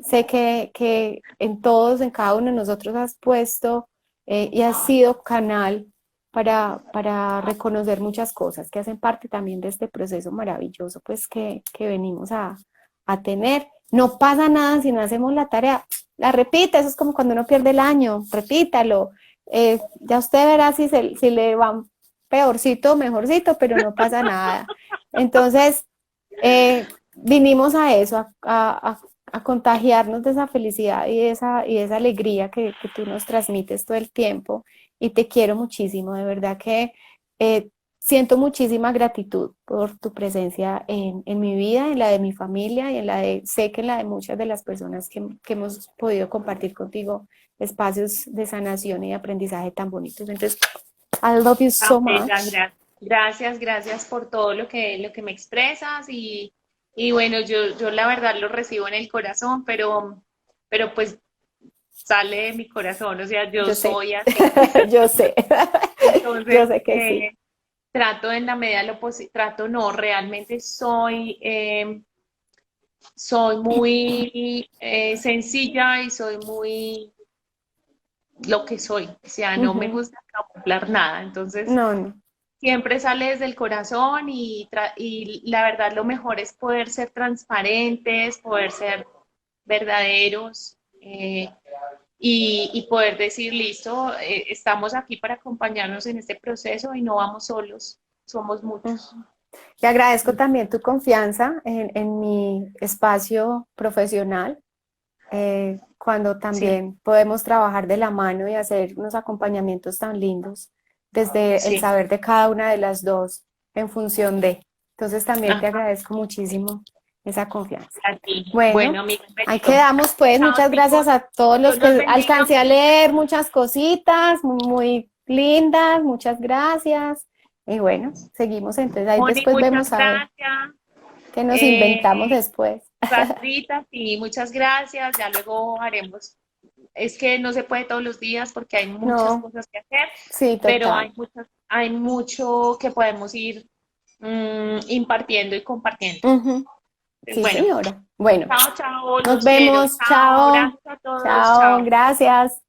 Sé que en todos, en cada uno de nosotros has puesto y has sido canal para reconocer muchas cosas que hacen parte también de este proceso maravilloso pues que venimos a tener. No pasa nada si no hacemos la tarea, la repita, eso es como cuando uno pierde el año, repítalo. Ya usted verá si le va peorcito o mejorcito, pero no pasa nada. Entonces, vinimos a eso, a contagiarnos de esa felicidad y de esa alegría que tú nos transmites todo el tiempo. Y te quiero muchísimo, de verdad que siento muchísima gratitud por tu presencia en mi vida, en la de mi familia y sé que en la de muchas de las personas que hemos podido compartir contigo espacios de sanación y de aprendizaje tan bonitos. Entonces, I love you so bella, much. gracias, gracias por todo lo que me expresas y bueno, yo la verdad lo recibo en el corazón, pero pues sale de mi corazón, o sea, yo Yo sé, soy así. yo sé, yo Entonces, sé que sí. trato en la medida de lo posible, trato no, realmente soy muy sencilla y soy muy lo que soy, o sea, Uh no me -huh. gusta camuflar nada, entonces No, no. siempre sale desde el corazón y la verdad lo mejor es poder ser transparentes, poder ser verdaderos y poder decir, listo, estamos aquí para acompañarnos en este proceso y no vamos solos, somos Uh, muchos. Te agradezco también tu confianza en mi espacio profesional, cuando Sí, también podemos trabajar de la mano y hacer unos acompañamientos tan lindos desde el sí. saber de cada una de las dos en función de. Entonces también te Ajá, agradezco muchísimo esa confianza. a ti. Bueno, Bueno, amiga, un ahí besito. quedamos pues. Chao, Muchas gracias chicos. a todos los Dios los que bendiga alcancé a mucho. leer, muchas cositas muy lindas, muchas gracias. Y bueno, seguimos entonces. Ahí Moni, después muchas vemos a ver gracias. qué nos Eh, inventamos después. Sandrita, sí, muchas gracias. Ya luego haremos. Es que no se puede todos los días porque hay muchas No, cosas que hacer, sí, pero total. hay mucho que podemos ir impartiendo y compartiendo. Ujú. Sí, Bueno, señora. Bueno, chao, chao, nos los quiero. vemos. Chao, Chao. gracias a todos, Chao. chao. Gracias.